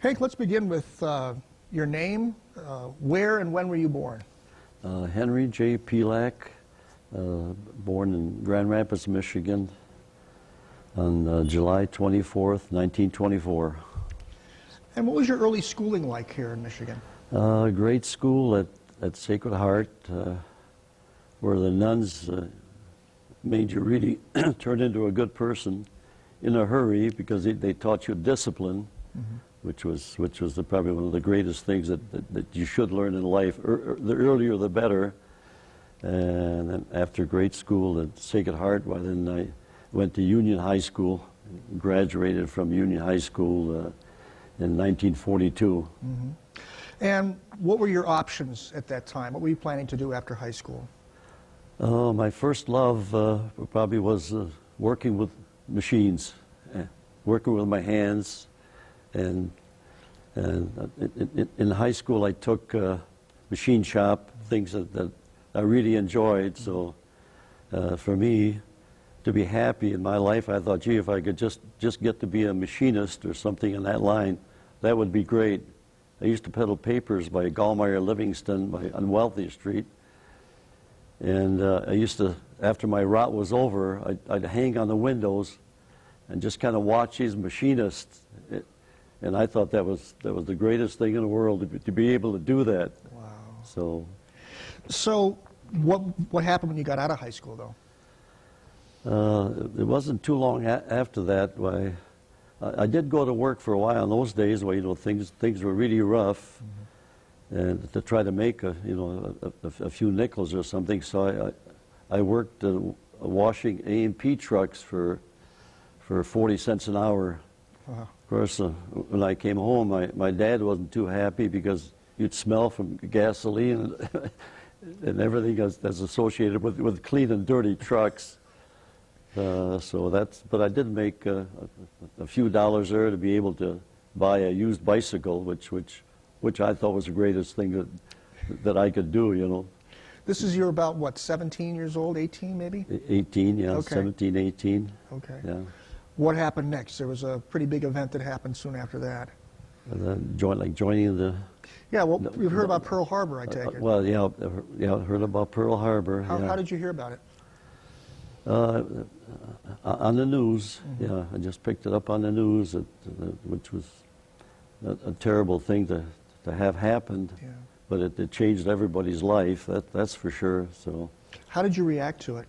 Hank, let's begin with your name. Where and when were you born? Henry J. Pelak, born in Grand Rapids, Michigan on July 24th, 1924. And what was your early schooling like here in Michigan? Great school at Sacred Heart, where the nuns made you really turn into a good person in a hurry, because they taught you discipline, which was probably one of the greatest things that you should learn in life. The earlier the better. And then after grade school at Sacred Heart, well, then I went to Union High School, graduated from Union High School in 1942. And what were your options at that time? What were you planning to do after high school? My first love probably was working with machines, working with my hands. And in high school I took machine shop, things that I really enjoyed. So for me to be happy in my life, I thought, gee, if I could just get to be a machinist or something in that line, that would be great. I used to peddle papers by Gallmeyer Livingston on Wealthy Street. And I used to, after my route was over, I'd hang on the windows and just kind of watch these machinists. And I thought that was the greatest thing in the world, to be able to do that. Wow. So what happened when you got out of high school, though? It wasn't too long after that. I did go to work for a while in those days, where things were really rough, and to try to make a few nickels or something. So I worked washing A&P trucks for 40 cents an hour. Wow. Of course, when I came home, my dad wasn't too happy, because you'd smell from gasoline and everything that's associated with clean and dirty trucks. But I did make a few dollars there to be able to buy a used bicycle, which I thought was the greatest thing that I could do, you know. This is, you're about, what, 17 years old, 18 maybe? 18, yeah, okay. 17, 18. Okay. Yeah. What happened next? There was a pretty big event that happened soon after that. Joining the... Yeah, well, you've heard about Pearl Harbor, I take it. Well, yeah, heard about Pearl Harbor. How did you hear about it? On the news, yeah. I just picked it up on the news, which was a terrible thing to have happened. Yeah. But it changed everybody's life, that's for sure. So, how did you react to it?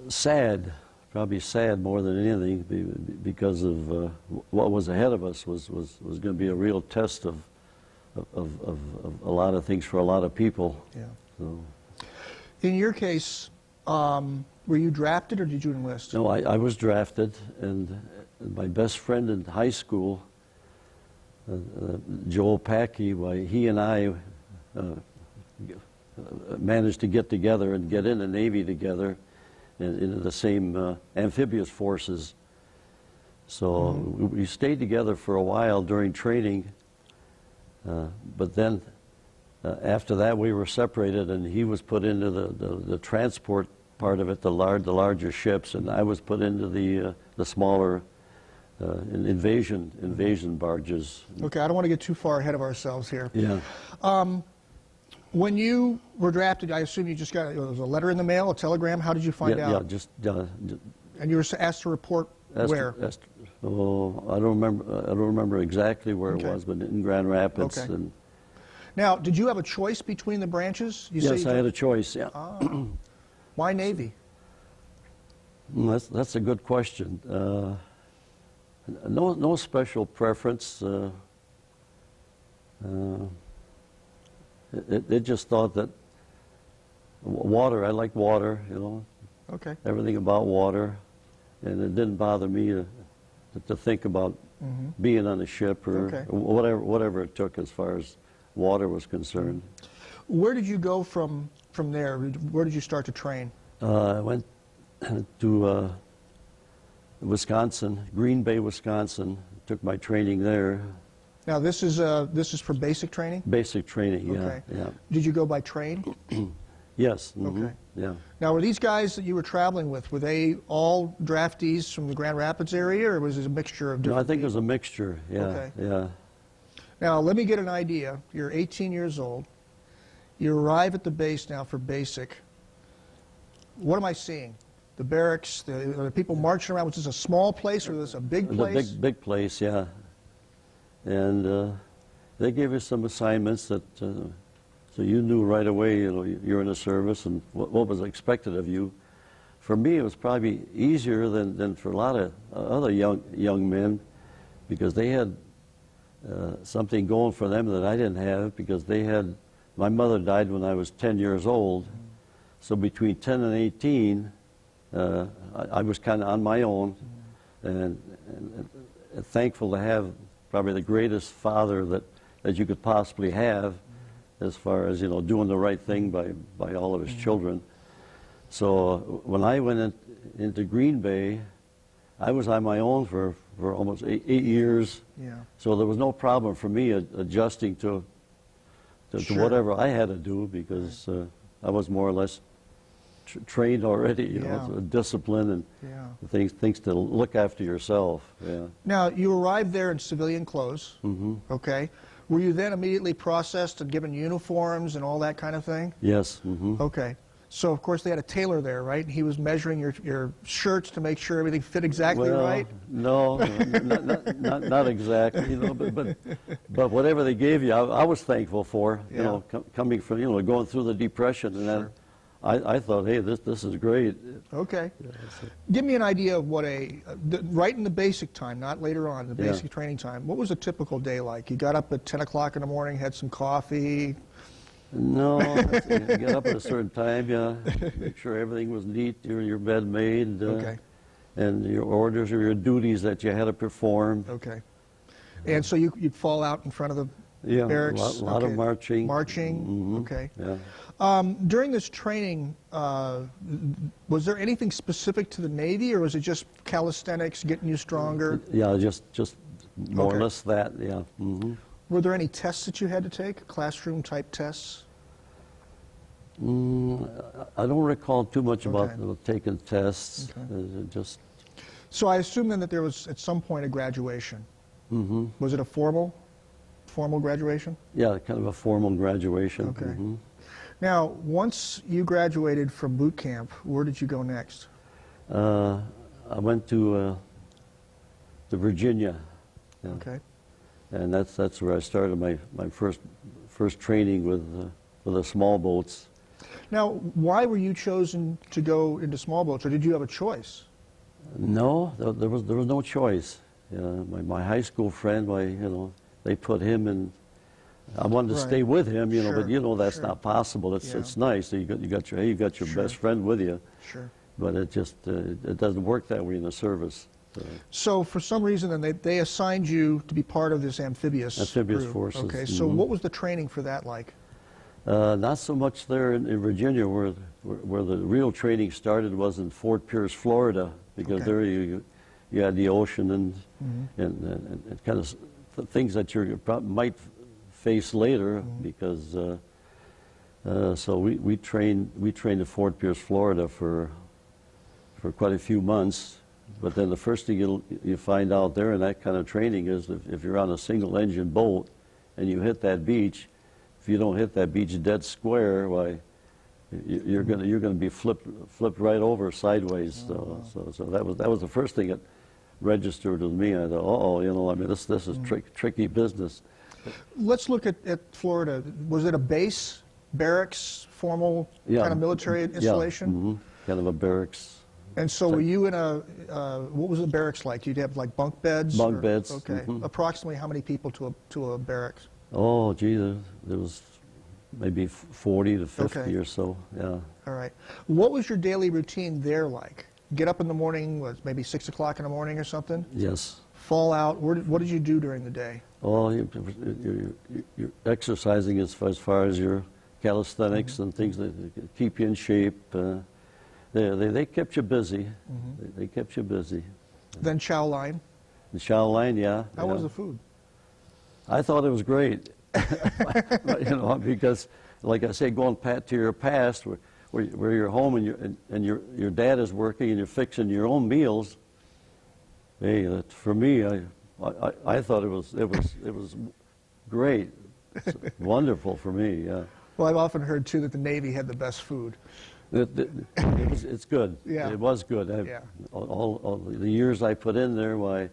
Sad, probably sad more than anything, because of what was ahead of us was going to be a real test of a lot of things for a lot of people. Yeah. So. In your case, were you drafted or did you enlist? No, I was drafted, and my best friend in high school, Joel Packey, he and I managed to get together and get in the Navy together, in the same amphibious forces. So we stayed together for a while during training, but then after that we were separated, and he was put into the transport part of it, the larger ships, and I was put into the smaller invasion barges. Okay, I don't want to get too far ahead of ourselves here. Yeah. When you were drafted, I assume you just got, it was a letter in the mail, a telegram. How did you find out? Yeah, just. And you were asked to report where? I don't remember exactly where it was, but in Grand Rapids. Okay. And now, did you have a choice between the branches? Yes, I had a choice. Yeah. Why Navy? That's a good question. No special preference. They just thought that water, I like water, you know. Okay. Everything about water. And it didn't bother me to think about being on a ship or whatever it took as far as water was concerned. Where did you go from there? Where did you start to train? I went to Wisconsin, Green Bay, Wisconsin. Took my training there. Now this is for basic training? Basic training, yeah. Okay. Yeah. Did you go by train? Yes. Okay. yeah. Now, were these guys that you were traveling with, were they all draftees from the Grand Rapids area, or was it a mixture of No, different I think it was a people? mixture, yeah, Okay. yeah. Now, let me get an idea. You're 18 years old. You arrive at the base now for basic. What am I seeing? The barracks, are the people marching around. Was this a small place or was this a big place? The big place, yeah. And they gave us some assignments that, so you knew right away, you know, you're in the service and what was expected of you. For me, it was probably easier than for a lot of other young men, because they had something going for them that I didn't have, because they had, my mother died when I was 10 years old, so between 10 and 18, I was kind of on my own, and thankful to have probably the greatest father that you could possibly have, as far as, you know, doing the right thing by all of his children. So when I went into Green Bay, I was on my own for almost eight years. Yeah. So there was no problem for me adjusting to Sure. whatever I had to do, because I was more or less trained already, you know, Yeah. discipline and Yeah. things to look after yourself. Yeah. Now, you arrived there in civilian clothes, Mm-hmm. okay? Were you then immediately processed and given uniforms and all that kind of thing? Yes. Mm-hmm. Okay. So, of course, they had a tailor there, right? And he was measuring your shirts to make sure everything fit exactly Well, right? no, not exactly, you know, but whatever they gave you, I was thankful for, you Yeah. know, coming from, you know, going through the Depression, and then I thought, hey, this is great. Okay. Give me an idea of what right in the basic time, not later on, the Yeah. basic training time, what was a typical day like? You got up at 10 o'clock in the morning, had some coffee? No, you get up at a certain time, yeah, make sure everything was neat, your bed made, Okay. and your orders or your duties that you had to perform. Okay. And so you'd fall out in front of the Yeah, barracks? a lot of Okay. marching. Marching, Mhm. okay. Yeah. During this training, was there anything specific to the Navy, or was it just calisthenics, getting you stronger? Yeah, just more Okay. or less that, yeah. Mm-hmm. Were there any tests that you had to take, classroom-type tests? I don't recall too much about Okay. taking tests. Okay. Just So I assume then that there was, at some point, a graduation. mm-hmm. Was it a formal graduation? Yeah, kind of a formal graduation. Okay. Mm-hmm. Now, once you graduated from boot camp, where did you go next? I went to Virginia. Yeah. Okay. And that's where I started my first training with the small boats. Now, why were you chosen to go into small boats, or did you have a choice? No, there was no choice. My high school friend, they put him in. I wanted to Right. stay with him, Sure, but that's sure. not possible. It's Yeah. nice. You got your Sure. best friend with you, Sure. but it just it doesn't work that way in the service. So for some reason, then they assigned you to be part of this amphibious group. forces. Okay. So Mhm. what was the training for that like? Not so much there in Virginia, where the real training started was in Fort Pierce, Florida, because Okay. there you had the ocean and Mm-hmm. and kind of things that you might face later, Mm-hmm. because so we trained at Fort Pierce, Florida for quite a few months. But then the first thing you find out there in that kind of training is if you're on a single engine boat and you hit that beach, if you don't hit that beach dead square, why you're gonna be flipped right over sideways. So that was the first thing that registered with me. I thought, this is tricky business. Let's look at Florida. Was it a base, barracks, formal kind of military installation? Yeah, kind of a barracks. And so were you in what was the barracks like? Did you have like bunk beds? Bunk or- beds, Okay. mhm. Approximately how many people to a barracks? Oh, gee, there was maybe 40 to 50 Okay. or so. Yeah. All right. What was your daily routine there like? Get up in the morning, maybe 6 o'clock in the morning or something? Yes. Fall out. What did you do during the day? Oh, you're exercising as far as your calisthenics and things that keep you in shape. They kept you busy. They kept you busy. Then chow line. The chow line, yeah. How yeah. was the food? I thought it was great. But, because, like I say, going to your past, where you're home and your dad is working and you're fixing your own meals. Hey, for me, I thought it was great, wonderful for me. Yeah. Well, I've often heard too that the Navy had the best food. It's good. Yeah. It was good. Yeah. All the years I put in there, why,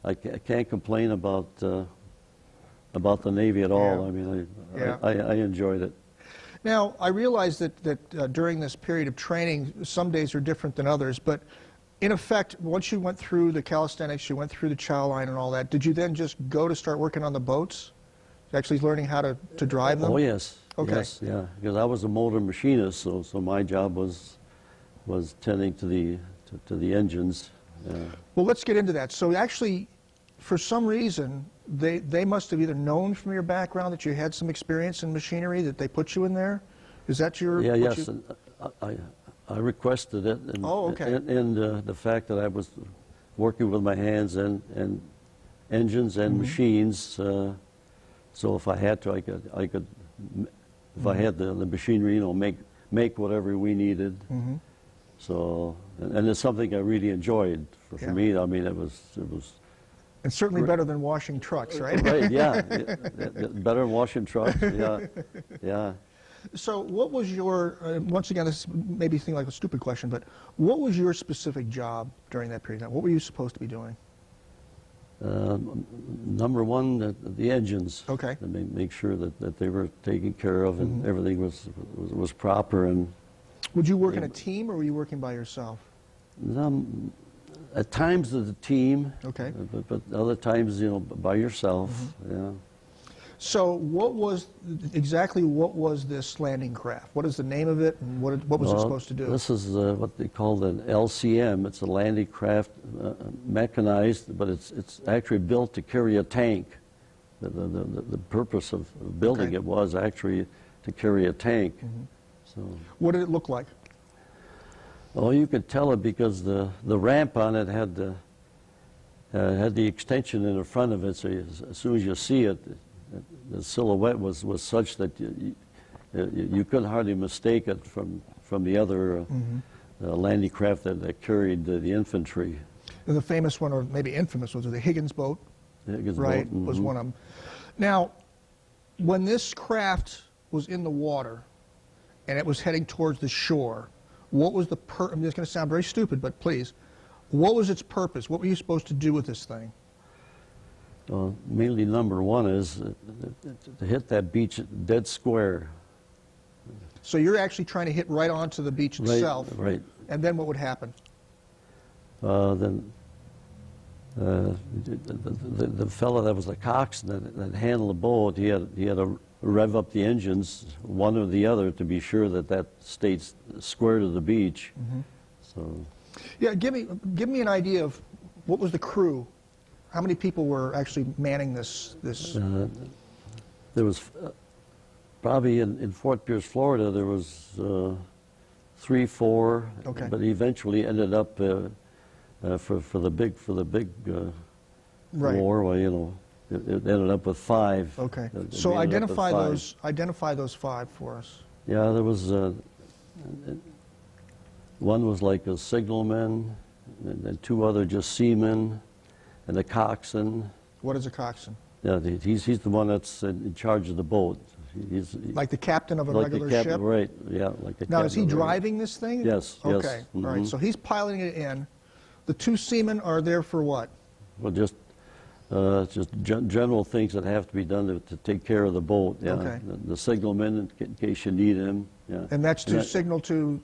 I can't complain about the Navy at all. Yeah. I mean, Yeah. I enjoyed it. Now, I realize that during this period of training, some days are different than others, but in effect, once you went through the calisthenics, you went through the chow line and all that, did you then just go to start working on the boats? Actually learning how to drive them? Oh, yes. Okay. Yes, yeah. Because I was a motor machinist, so my job was tending to the engines. Yeah. Well, let's get into that. So actually, for some reason, they must have either known from your background that you had some experience in machinery, that they put you in there? Is that your... Yeah, yes. And I requested it. And, oh, okay. And the fact that I was working with my hands and engines and machines, so if I had to, I could if I had the machinery, make whatever we needed. So, and it's something I really enjoyed. For me, I mean, it was. It's certainly better than washing trucks, right? Right. Yeah. Better than washing trucks. Yeah. Yeah. So what was your, once again, this may seem like a stupid question, but what was your specific job during that period of time? What were you supposed to be doing? Number one, the engines. Okay. And make sure that they were taken care of and everything was proper. And would you work in a team, or were you working by yourself? At times as a team. Okay. But other times, by yourself. Yeah. So what was this landing craft? What is the name of it, and what was it supposed to do? This is what they call an LCM. It's a landing craft, mechanized, but it's actually built to carry a tank. The purpose of building it was actually to carry a tank. So. What did it look like? Oh, you could tell it because the ramp on it had the extension in the front of it. So as soon as you see it, the silhouette was such that you couldn't hardly mistake it from the other landing craft that carried the infantry. And the famous one, or maybe infamous, was the Higgins boat. Higgins right, boat. was one of them. Now, when this craft was in the water and it was heading towards the shore, what was I'm just going to sound very stupid, but please, what was its purpose? What were you supposed to do with this thing? Mainly number one is to hit that beach dead square. So you're actually trying to hit right onto the beach itself. Right. And then what would happen? Then the fellow that was the coxswain that handled the boat, he had to rev up the engines, one or the other, to be sure that stayed square to the beach. So. Yeah, give me an idea of what was the crew. How many people were actually manning this? There was probably in Fort Pierce, Florida, there was 3, 4, but eventually ended up for the big war. Well, it ended up with 5. Okay. So identify those 5 for us. Yeah, there was one was like a signalman, and 2 other just seamen. And the coxswain. What is a coxswain? Yeah, he's the one that's in charge of the boat. He's like the captain of a like regular the captain, ship? Right, yeah. Like the now, is he driving this thing? Yes, okay. Yes. All right, so he's piloting it in. The 2 seamen are there for what? Well, just general things that have to be done to take care of the boat. Yeah. Okay. The signalman, in case you need him. Yeah. And that's to signal to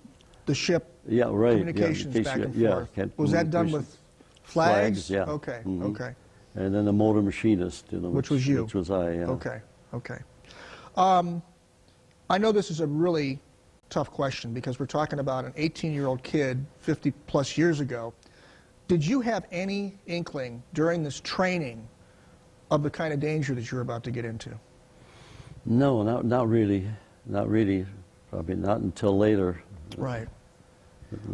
the ship. Yeah, right. Communications back and forth. Yeah, was that done with flags? Yeah. Okay. Okay. And then the motor machinist, which was you. Which was I. Yeah. Okay. Okay. I know this is a really tough question because we're talking about an 18-year-old kid 50-plus years ago. Did you have any inkling during this training of the kind of danger that you're about to get into? No, not really. Not really. Probably not until later. Right.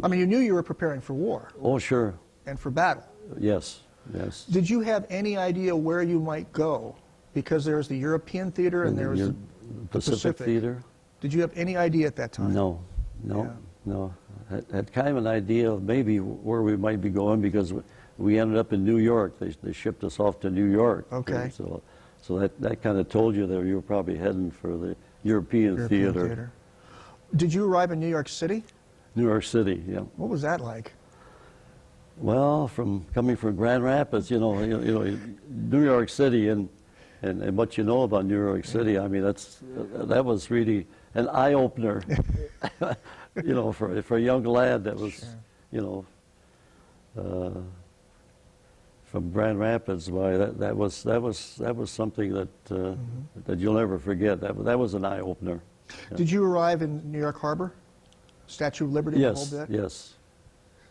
I mean, you knew you were preparing for war. Oh, sure. And for battle. Yes, yes. Did you have any idea where you might go? Because there's the European theater and there's the Pacific theater. Did you have any idea at that time? No, no, Yeah. no. Had kind of an idea of maybe where we might be going because we ended up in New York. They shipped us off to New York. Okay. So that kind of told you that you were probably heading for the European theater. Did you arrive in New York City? New York City, yeah. What was that like? Well, coming from Grand Rapids, New York City and what you know about New York City, I mean, that was really an eye-opener, for a young lad that was, Sure. From Grand Rapids. Why that was something that that you'll never forget. That was an eye-opener. Yeah. Did you arrive in New York Harbor? Statue of Liberty, the whole Yes, bit? yes.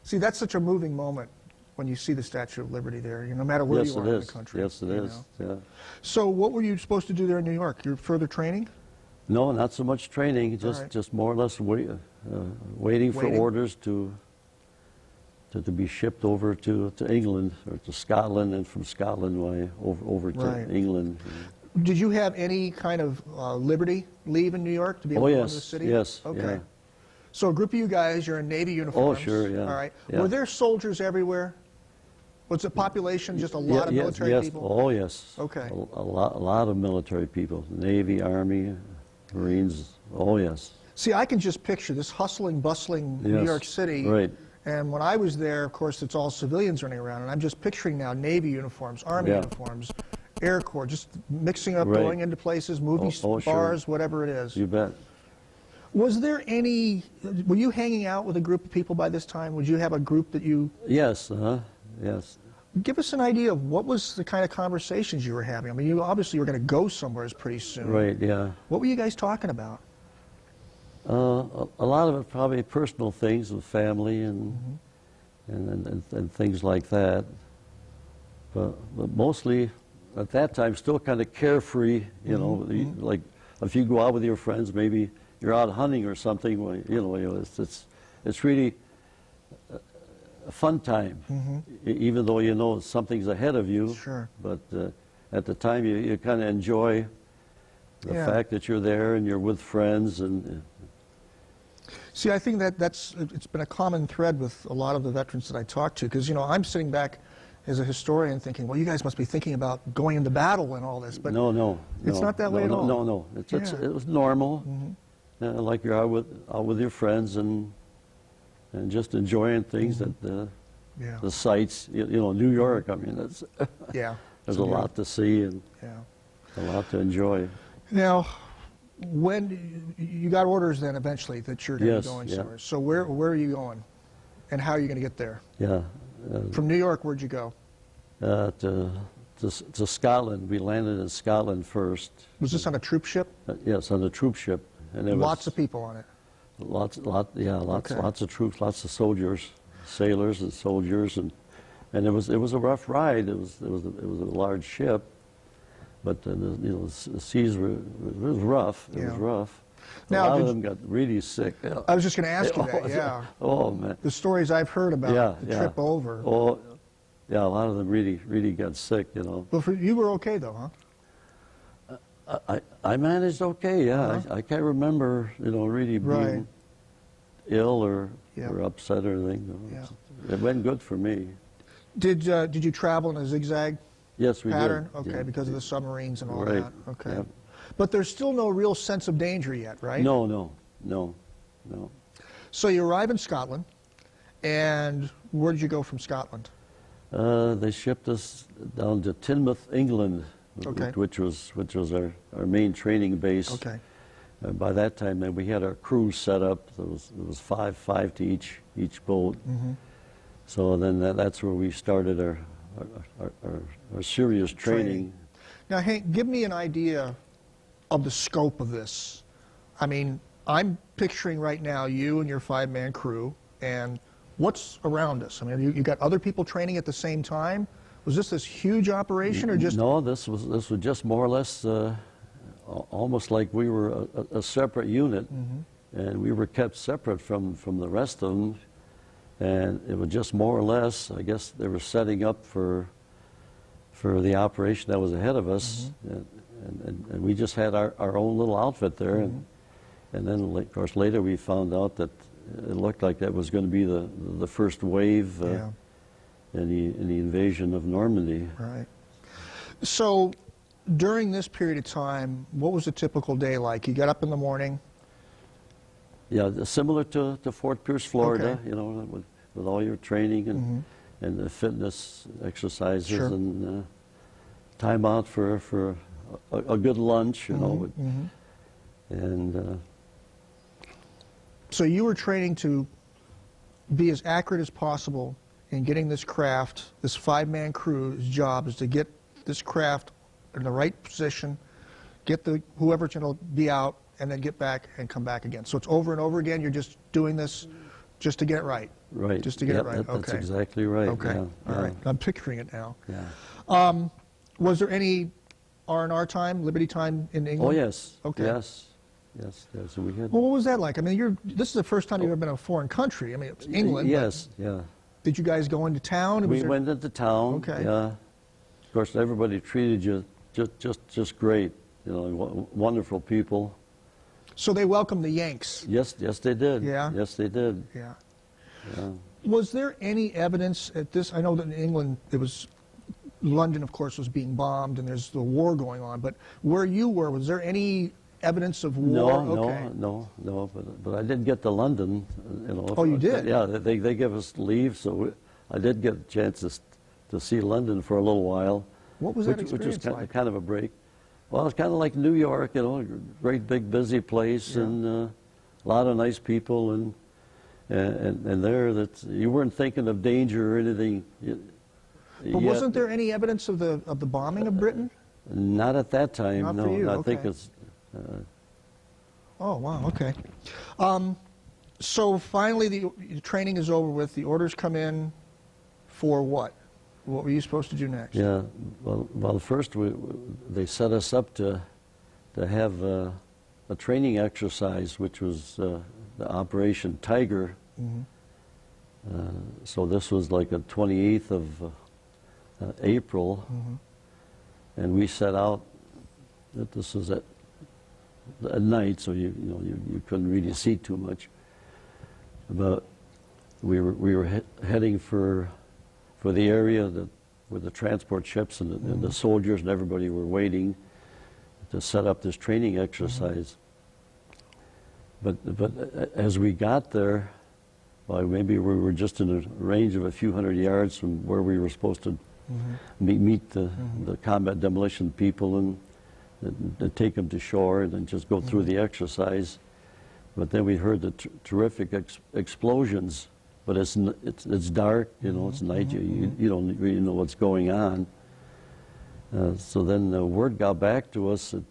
See, that's such a moving moment when you see the Statue of Liberty there, no matter where Yes, you it are in is. the country. Yes, it is. Yeah. So what were you supposed to do there in New York? Your further training? No, not so much training. right. Just more or less waiting for Waiting. orders to be shipped over to England or to Scotland, and from Scotland over to Right. England. Did you have any kind of liberty leave in New York to be able Oh to go into the yes, city? yes. Okay. Yeah. So a group of you guys, you're in Navy uniforms. Oh sure, yeah. All right. Yeah. Were there soldiers everywhere? Was the population just a lot of Yes, military yes. people? Oh yes. Okay. A lot of military people. Navy, Army, Marines. Oh yes. See, I can just picture this hustling, bustling New Yes, York City. right. And when I was there, of course, it's all civilians running around, and I'm just picturing now Navy uniforms, Army Yeah. uniforms, Air Corps, just mixing up, Right. going into places, movie Oh, sure. bars, whatever it is. You bet. Was there any, were you hanging out with a group of people by this time? Would you have a group that you, Yes. Yes. give us an idea of what was the kind of conversations you were having? I mean, you obviously were going to go somewhere pretty soon. Right. Yeah. What were you guys talking about? A lot of it probably personal things with family and things like that. But mostly at that time still kind of carefree. Like if you go out with your friends, maybe you're out hunting or something. Well, it's really a fun time, even though something's ahead of you. Sure. But at the time, you kind of enjoy the Yeah. fact that you're there and you're with friends and. See, I think it's been a common thread with a lot of the veterans that I talk to, because, I'm sitting back as a historian thinking, well, you guys must be thinking about going into battle and all this, but No. it's not that way at all. No. It was normal, like you're out with your friends and just enjoying things that Yeah. the sights. New York. I mean, Yeah. there's a lot to see and Yeah. a lot to enjoy. Now, when you got orders then eventually that you're going to Yes, be going yeah. somewhere, so where are you going, and how are you going to get there? Yeah. From New York, where'd you go? To Scotland. We landed in Scotland first. Was this on a troop ship? Yes, on a troop ship, and there Lots was of people on it. lots Okay. of troops, lots of soldiers, sailors and soldiers, and it was a rough ride. It was a large ship, but the seas were it was rough. It was Yeah. rough. Now, a lot did of them got really sick. I was just going to ask you that, yeah. Oh man. The stories I've heard about the trip over. Oh, yeah. A lot of them really got sick. Well, you were okay though, huh? I managed okay. Yeah. Uh-huh. I can't remember really being Right. ill or Yeah. upset or anything. Yeah. It went good for me. Did you travel in a zigzag Yes, we pattern? did. Okay, Yeah. because of the submarines and all Right. that. Okay. Yep. But there's still no real sense of danger yet, right? No. So you arrive in Scotland, and where did you go from Scotland? They shipped us down to Teignmouth, England, Okay. which was our main training base. Okay. By that time, then we had our crews set up. There was five to each boat. So then that's where we started our serious training. Now, Hank, give me an idea of the scope of this. I mean, I'm picturing right now you and your 5-man crew, and what's around us? I mean, you got other people training at the same time? Was this huge operation, or just... No, this was just more or less almost like we were a separate unit, and we were kept separate from the rest of them, and it was just more or less, I guess they were setting up for the operation that was ahead of us, and we just had our own little outfit there, and then of course later we found out that it looked like that was going to be the first wave Yeah. in the invasion of Normandy. Right. So during this period of time, what was a typical day like? You got up in the morning. Yeah, similar to Fort Pierce, Florida, Okay. you know, with all your training and the fitness exercises Sure. and time out for a good lunch, you know. And So you were training to be as accurate as possible in getting this craft, this five-man crew's job is to get this craft in the right position, get the whoever's going to be out, and then get back and come back again. So it's over and over again. You're just doing this just to get it right. right. Just to get it right. That's Okay. exactly right. Okay. Yeah, All yeah. right. I'm picturing it now. Yeah. Was there any R&R time, Liberty time in England? Oh yes. Okay. Yes. So we had. Well, what was that like? I mean, this is the first time you've ever been in a foreign country. I mean, it was England. Yes. Yeah. But did you guys go into town? Was We there- went into town. Okay. Yeah. Of course, everybody treated you just great. You know, wonderful people. So they welcomed the Yanks. Yes, they did. Yeah? Yes, they did. Yeah. Yeah. Was there any evidence at this? I know that in England, it was London, of course, was being bombed, and there's the war going on. But where you were, was there any evidence of war? Okay. No. But I did get to London. You know. Oh, you did? Yeah, they gave us leave, so I did get a chance to see London for a little while. What was that which was experience like? kind of a break. Well, it's kind of like New York, you know, a great big busy place, Yeah. and a lot of nice people, and there that you weren't thinking of danger or anything. But wasn't there any evidence of the bombing of Britain? Not at that time. Not no. for you, I think okay. it's. Oh, wow, okay. So finally the training is over with. The orders come in for what? What were you supposed to do next? Yeah. Well, first they set us up to have a training exercise, which was the Operation Tiger. So this was like the 28th of April, and we set out. This was at night, so you couldn't really see too much. But we were heading for the area where the transport ships and the soldiers and everybody were waiting to set up this training exercise. But as we got there, well, maybe we were just in a range of a few hundred yards from where we were supposed to meet the combat demolition people and take them to shore and then just go through the exercise. But then we heard the terrific explosions. But it's dark, you know, it's night, you don't really know what's going on. So then the word got back to us that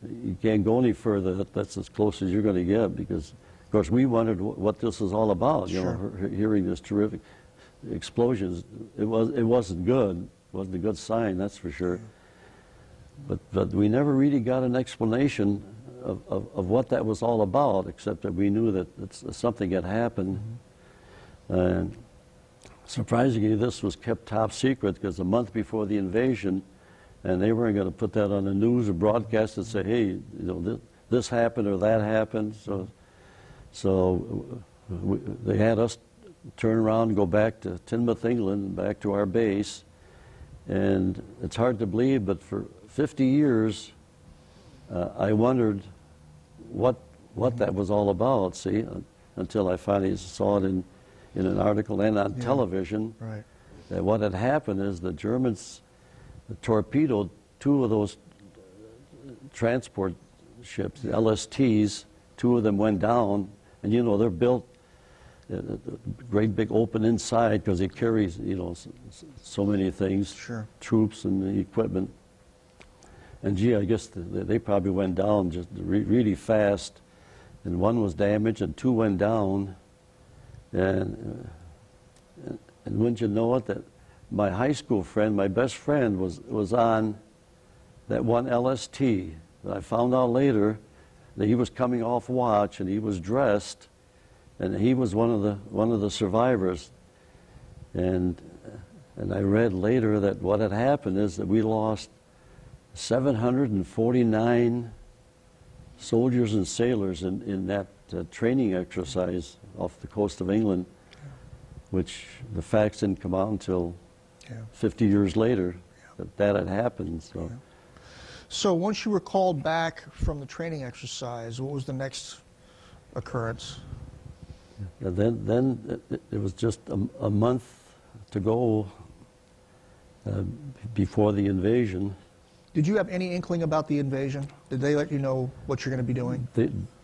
you can't go any further, that's as close as you're going to get, because, of course, we wondered what this was all about, you know, hearing this terrific explosions. It wasn't good, it wasn't a good sign, that's for sure. But we never really got an explanation of what that was all about, except that we knew that something had happened. And surprisingly, this was kept top secret because a month before the invasion, and they weren't going to put that on the news or broadcast and say, hey, you know, this happened or that happened. So they had us turn around and go back to Teignmouth, England, back to our base. And it's hard to believe, but for 50 years, I wondered what that was all about, see, until I finally saw it in an article and on television. Right. That what had happened is the Germans torpedoed two of those transport ships, the LSTs. Two of them went down, and you know they're built great big open inside because it carries, you know, so many things, troops and equipment. And gee, I guess they probably went down just really fast, and one was damaged and two went down. And wouldn't you know it, that my high school friend, my best friend, was on that one LST. I found out later that he was coming off watch and he was dressed, and he was one of the survivors. And I read later that what had happened is that we lost 749 soldiers and sailors in training exercise off the coast of England, which the facts didn't come out until 50 years later that had happened. So. So once you were called back from the training exercise, what was the next occurrence? Then it was just a month to go before the invasion. Did you have any inkling about the invasion? Did they let you know what you're going to be doing?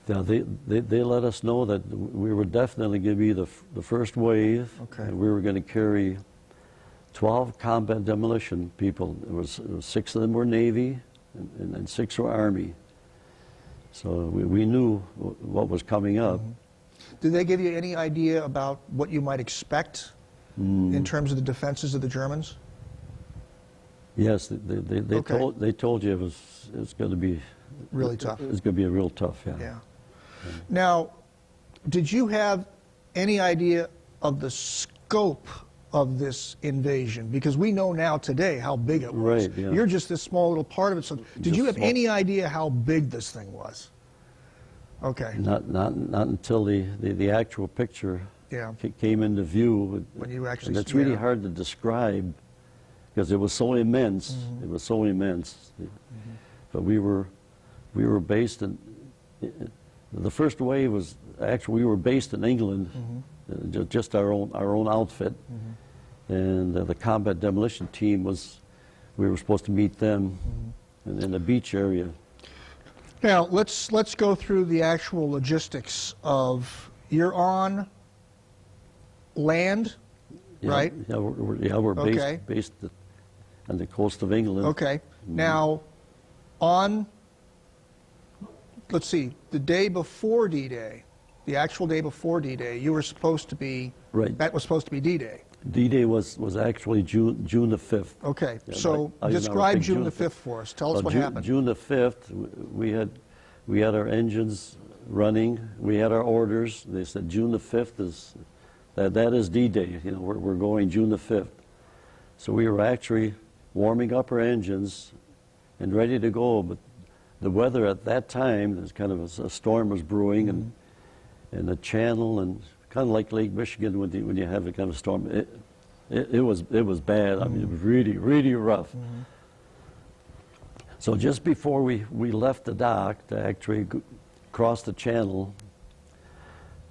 They let us know that we were definitely going to be the first wave. Okay. And we were going to carry 12 combat demolition people. It was 6 of them were Navy and 6 were Army. So we knew what was coming up. Did they give you any idea about what you might expect in terms of the defenses of the Germans? Yes, they told you it was going to be really tough. It was going to be a real tough, Yeah. Now, did you have any idea of the scope of this invasion? Because we know now today how big it was. Right, yeah. You're just this small little part of it. So did you have any idea how big this thing was? Okay. Not until the actual picture came into view. When you actually, and it's really hard to describe because it was so immense. It was so immense. But we were based in. The first wave was actually we were based in England, just our own outfit, and the combat demolition team we were supposed to meet them in the beach area. Now let's go through the actual logistics of you're on land, right? Yeah, we're based on the coast of England. Okay. Now on. Let's see, the day before D-Day, the actual day before D-Day, you were supposed to be, that was supposed to be D-Day. D-Day was actually June the 5th. Okay, so describe June the 5th for us. Tell us what happened. June the 5th, we had our engines running, we had our orders. They said June the 5th that is D-Day, you know, we're going June the 5th. So we were actually warming up our engines and ready to go, but the weather at that time, there's kind of a storm was brewing, and the channel, and kind of like Lake Michigan when you have a kind of storm. It was bad. I mean, it was really, really rough. So just before we left the dock to actually cross the channel,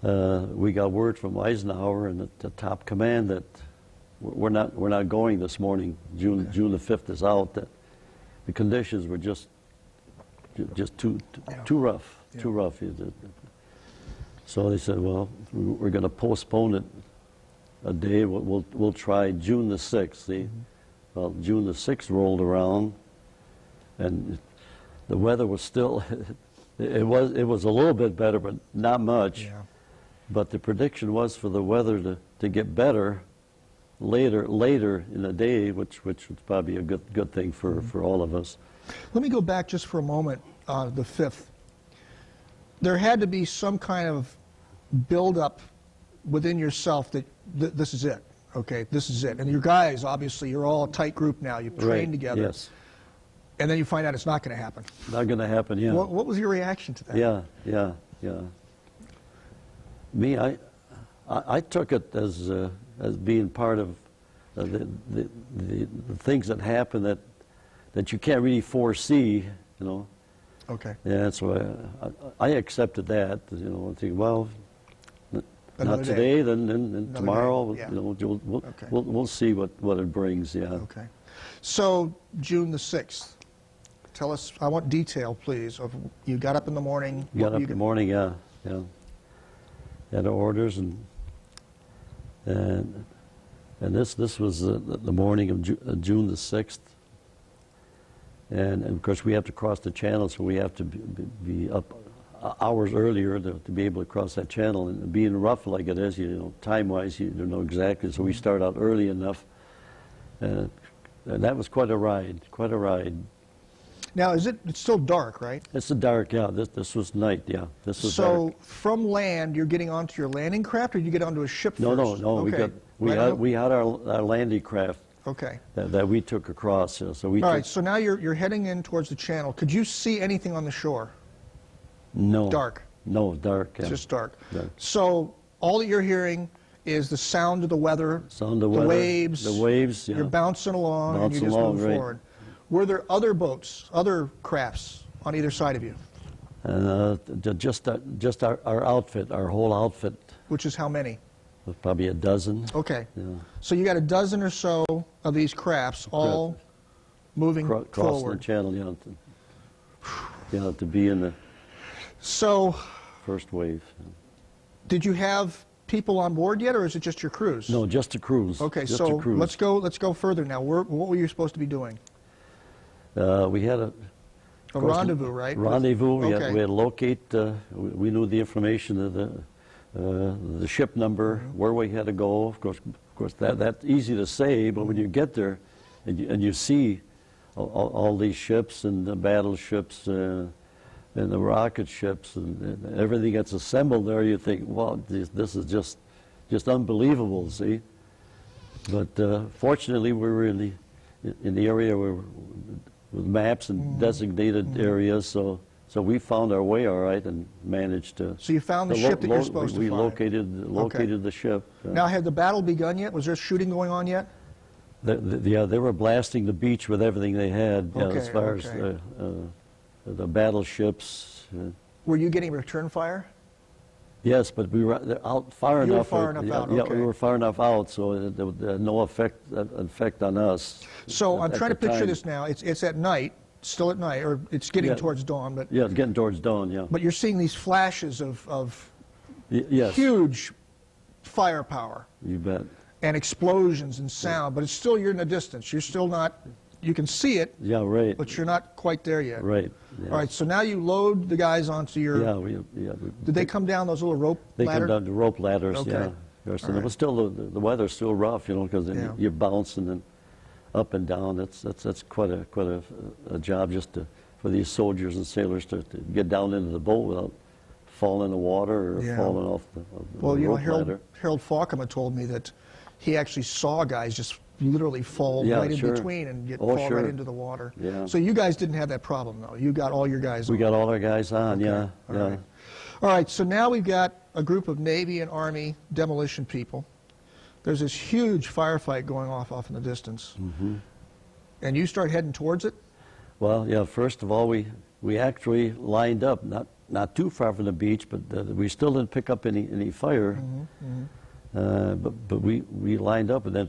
we got word from Eisenhower and the top command that we're not going this morning. June the 5th is out. That the conditions were just too rough, too rough. So they said, well, we're going to postpone it a day. We'll try June the 6th. See, well, June the 6th rolled around, and the weather was still. It was a little bit better, but not much. Yeah. But the prediction was for the weather to get better later in the day, which was probably a good thing for all of us. Let me go back just for a moment, the 5th. There had to be some kind of build-up within yourself that this is it, okay, this is it. And your guys, obviously, you're all a tight group now. You've trained together. Yes. And then you find out it's not going to happen. Not going to happen, yeah. What was your reaction to that? Yeah. Me, I took it as being part of the things that happen that you can't really foresee, you know. Okay. Yeah, so I accepted that, you know, and think, well, not today, then tomorrow, yeah. you know, we'll see what it brings, yeah. Okay. So June the 6th, tell us, I want detail, please, of you got up in the morning. Got up in the morning, yeah. Had our orders, and this was the morning of June the 6th. And of course, we have to cross the channel, so we have to be up hours earlier to be able to cross that channel. And being rough like it is, you know, time-wise, you don't know exactly. So we start out early enough, and that was quite a ride. Now, it's still dark, right? It's dark, yeah. This was night, yeah. This was so dark. From land, you're getting onto your landing craft, or you get onto a ship first? No. Okay. We had our landing craft. Okay. That we took across. You know, so we. All right. So now you're heading in towards the channel. Could you see anything on the shore? No. Dark. No, dark. It's Yeah. just dark. Dark. So all that you're hearing is the sound of the weather, Sound of the weather, waves. the waves. Yeah. You're bouncing along, and you Bouncing just along, move right. forward. Were there other boats, other crafts on either side of you? Just our outfit, our whole outfit, Which is how many? was probably a dozen. Okay. Yeah. So you got a dozen or so of these crafts all moving Crossing the forward. channel, to be in the So first wave. did you have people on board yet, or is it just your crews? No, just a cruise. Okay, just so a cruise. let's go further now. What were you supposed to be doing? We had A rendezvous, right? Rendezvous. We Okay. had to locate. We knew the information of the ship number, where we had to go. Of course, that's easy to say, but when you get there, and you see all these ships and the battleships and the rocket ships and everything that's assembled there, you think, wow, this is just unbelievable. See, but fortunately, we were in the area where with maps and designated areas, so we found our way all right and managed to. So you found the ship that you're supposed to we find. located the ship. Now, had the battle begun yet? Was there shooting going on yet? They were blasting the beach with everything they had, Okay, as far okay. as the battleships. Were you getting return fire? Yes, but we were out far You were enough. far enough out, Yeah, okay. we were far enough out, so there was no effect on us. So I'm at trying to the picture time. this now. It's at night, still at night, or it's getting Yeah. towards dawn, but Yeah, it's getting towards dawn. Yeah. you're seeing these flashes of Yes. huge firepower You bet. and explosions and sound, but it's still, you're in the distance. You're still not, you can see it, Yeah. Right. but you're not quite there yet. Right. Yeah. All right, so now you load the guys onto your, Yeah. did they come down those little rope They ladder? come down the rope ladders. Okay. Yeah. Yes, All and right. it was still the weather's still rough, because Yeah. you're bouncing and up and down. That's quite a job just for these soldiers and sailors to get down into the boat without falling in the water or Yeah. falling off the Well, rope Harold ladder. Falkema told me that he actually saw guys just literally fall Yeah, right sure. in between and Oh, fall sure. right into the water. Yeah. So you guys didn't have that problem, though. You got all your guys We on. got all our guys on. Okay. Yeah. All Yeah. right. All right, so now we've got a group of Navy and Army demolition people. There's this huge firefight going off in the distance. Mm-hmm. And you start heading towards it? Well, yeah. First of all, we actually lined up, not too far from the beach, but we still didn't pick up any fire. But we lined up, and then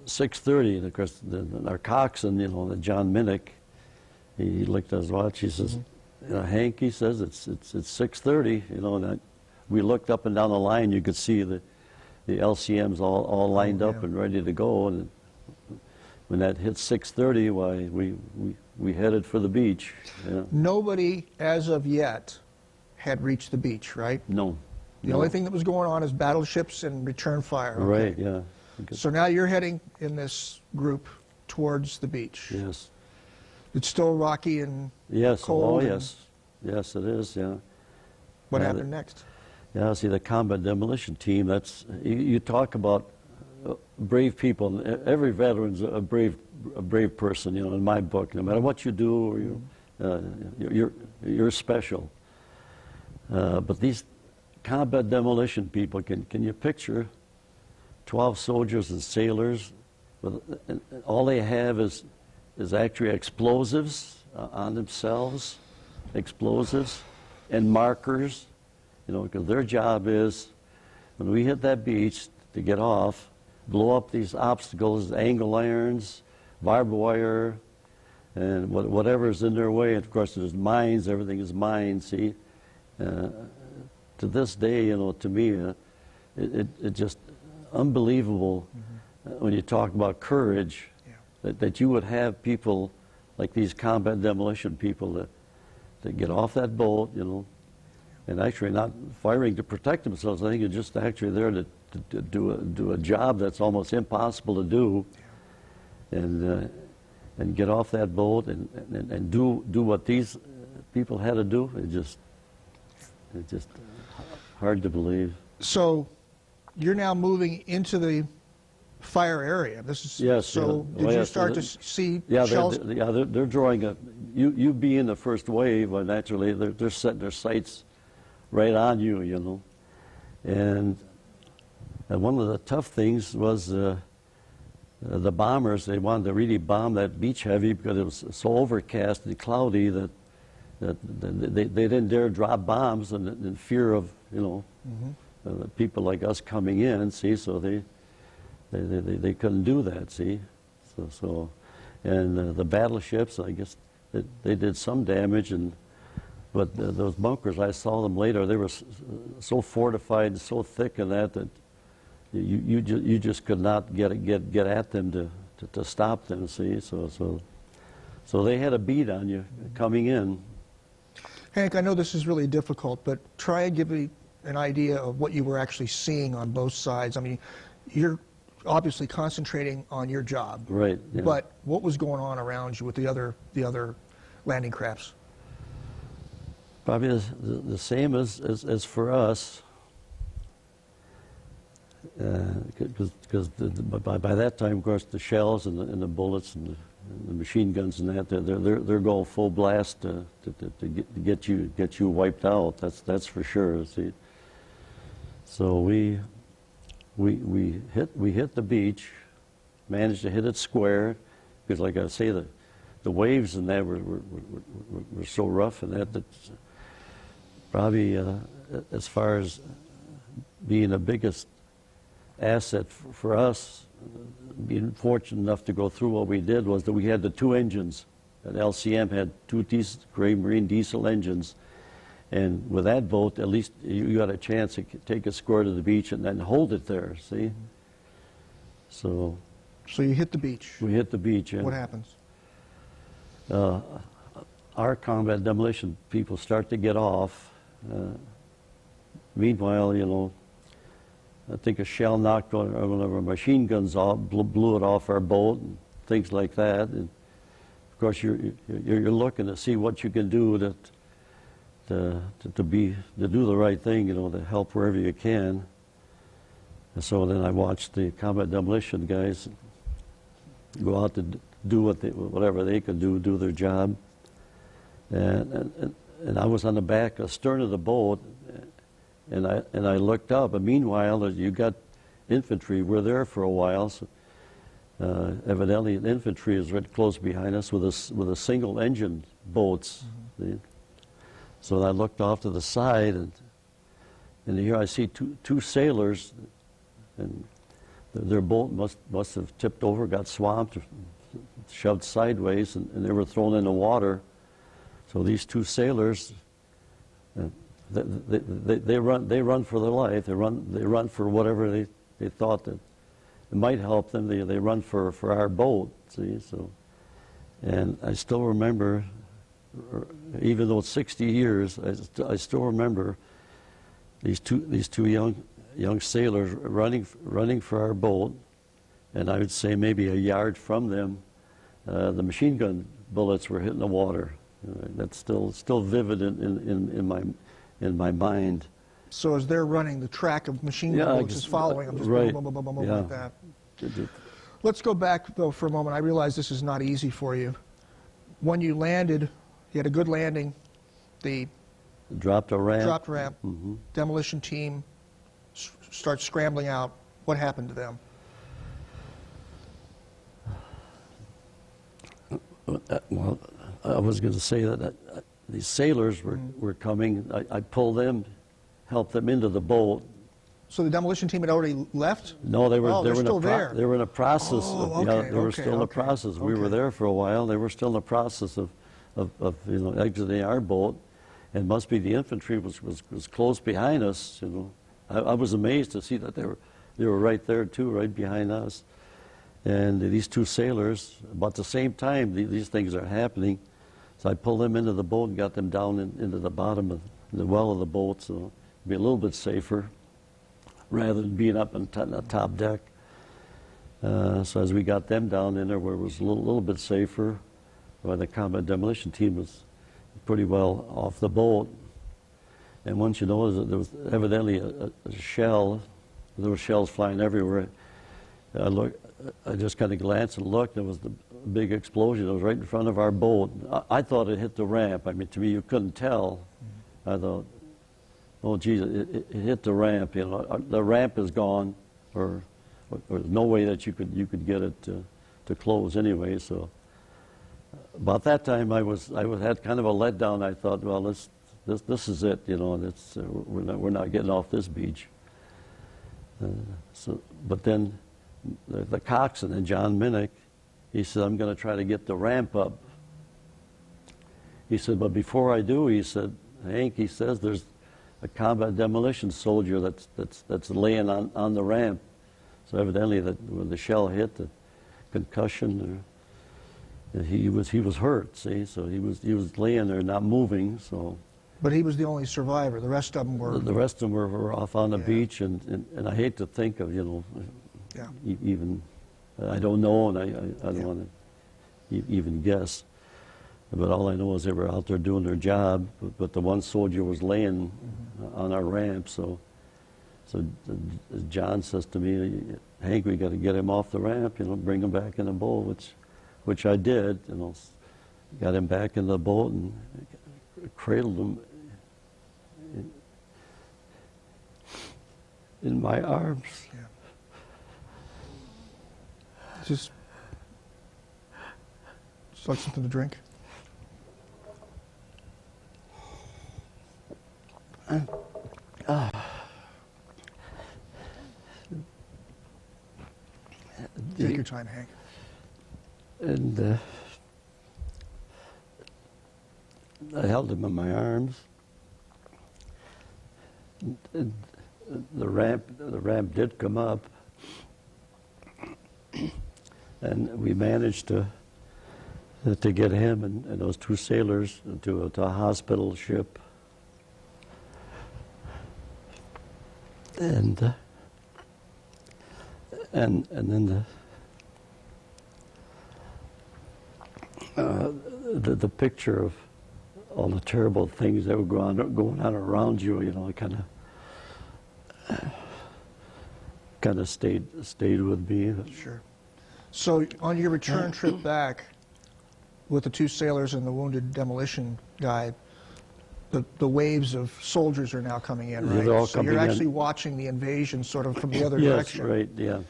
6:30, and of course our coxswain, the John Minnick, he looked at his watch. He says, Hank, he says it's 6:30. And we looked up and down the line. You could see the LCMs all lined up yeah. and ready to go. And when that hit 6:30, why we headed for the beach. Yeah. Nobody, as of yet, had reached the beach, right? No. The no. only thing that was going on is battleships and return fire. Okay. Right. Yeah. So now you're heading in this group towards the beach. Yes. It's still rocky and Yes. cold. Oh, and yes. Yes, it is. Yeah. What Yeah, happened next? Yeah, see, the combat demolition team, you talk about brave people. Every veteran's a brave person, in my book. No matter what you do, or you're special. But these combat demolition people, can you picture 12 soldiers and sailors, and all they have is actually explosives on themselves, explosives and markers. Because their job is, when we hit that beach, to get off, blow up these obstacles, angle irons, barbed wire, and whatever's in their way. And of course, there's mines. Everything is mines. See, to this day, to me, it just unbelievable when you talk about courage, that you would have people like these combat demolition people that get off that boat, and actually not firing to protect themselves. I think it's just actually there to do a job that's almost impossible to do, and get off that boat and do what these people had to do. It's just hard to believe. So you're now moving into the fire area. This is Yes. So yeah. did Well, you yes, start to see Yeah, shells? they're drawing a. You being the first wave, well, naturally they're setting their sights right on you, you know. And one of the tough things was the bombers. They wanted to really bomb that beach heavy because it was so overcast and cloudy that they didn't dare drop bombs in fear of, you know, people like us coming in. See, so they couldn't do that. See, and the battleships, I guess, they did some damage, but those bunkers, I saw them later. They were so fortified and so thick in that you just could not get at them to stop them. See, so they had a beat on you coming in. Hank, I know this is really difficult, but try and give me an idea of what you were actually seeing on both sides. I mean, you're obviously concentrating on your job, right? Yeah. But what was going on around you with the other landing crafts? Probably the same as for us, because by that time, of course, the shells and the bullets and the machine guns and that they're going full blast to get you wiped out. That's for sure. See, so we hit the beach, managed to hit it square, because like I say, the waves and that were so rough and that probably as far as being the biggest asset for us, being fortunate enough to go through what we did, was that we had the two engines. That LCM had two gray marine diesel engines, and with that boat, at least you got a chance to take a square to the beach and then hold it there. See, so you hit the beach. We hit the beach. What happens? Our combat demolition people start to get off. Meanwhile, you know, I think a shell knocked one of our machine guns off, blew it off our boat, and things like that. And of course, you're looking to see what you can do to do the right thing, you know, to help wherever you can. And so then I watched the combat demolition guys go out to do whatever they could do their job. And I was on the back, stern of the boat, and I looked up. And meanwhile, you got infantry. We're there for a while. So, evidently, the infantry is right close behind us with a single engine boats. Mm-hmm. So I looked off to the side, and here I see two sailors, and their boat must have tipped over, got swamped, shoved sideways, and they were thrown in the water. So these two sailors, they run for their life. They run for whatever they thought that it might help them. They run for our boat. See, so, and I still remember, even though it's 60 years, I still remember these two young sailors running for our boat, and I would say maybe a yard from them, the machine gun bullets were hitting the water. That's still vivid in my mind. So as they're running, the track of machine gun bullets is following them, just right. boom, boom, boom, boom, boom, like that. Let's go back, though, for a moment. I realize this is not easy for you. When you landed, you had a good landing. The dropped a ramp. Mm-hmm. Demolition team starts scrambling out. What happened to them? Well, I was going to say that these sailors were coming. I pulled them, helped them into the boat. So the demolition team had already left? No, they were still there. They were in a process. They were still in the process. We were there for a while. They were still in the process of exiting our boat, and must be the infantry was close behind us. You know, I was amazed to see that they were right there too, right behind us. And these two sailors, about the same time these things are happening, so I pulled them into the boat and got them down into the bottom of the well of the boat, so it'd be a little bit safer rather than being up on the top deck. So as we got them down in there where it was a little bit safer, well, the combat demolition team was pretty well off the boat. And once you know, there was evidently a shell. There were shells flying everywhere. I just kind of glanced and looked. There was the big explosion. It was right in front of our boat. I thought it hit the ramp. I mean, to me, you couldn't tell. I thought oh, geez, it hit the ramp. You know, the ramp is gone, or there's no way that you could get it to close anyway. So about that time, I had kind of a letdown. I thought, well, this is it. You know, we're not getting off this beach. But then the coxswain, and John Minnick, he said, I'm going to try to get the ramp up. He said, but before I do, he said, Hank, he says, there's a combat demolition soldier that's laying on the ramp. So evidently, when the shell hit, the concussion, he was hurt. See, so he was laying there, not moving. So. But he was the only survivor. The rest of them were. The rest of them were off on the beach, and I hate to think of, you know, even I don't know, and I don't want to even guess. But all I know is they were out there doing their job. But the one soldier was laying on our ramp. So John says to me, Hank, we got to get him off the ramp. You know, bring him back in the boat, which I did. You know, got him back in the boat and cradled him in my arms. Yeah. Just like something to drink. Take your time, Hank. And I held him in my arms. And the ramp did come up, and we managed to get him and those two sailors to a hospital ship. And then the picture of all the terrible things that were going on around you, you know, it kind of stayed with me. Sure. So on your return trip back with the two sailors and the wounded demolition guy, the waves of soldiers are now coming in, right? They're all so coming you're actually in. Watching the invasion sort of from the other Yes, direction. right, yeah.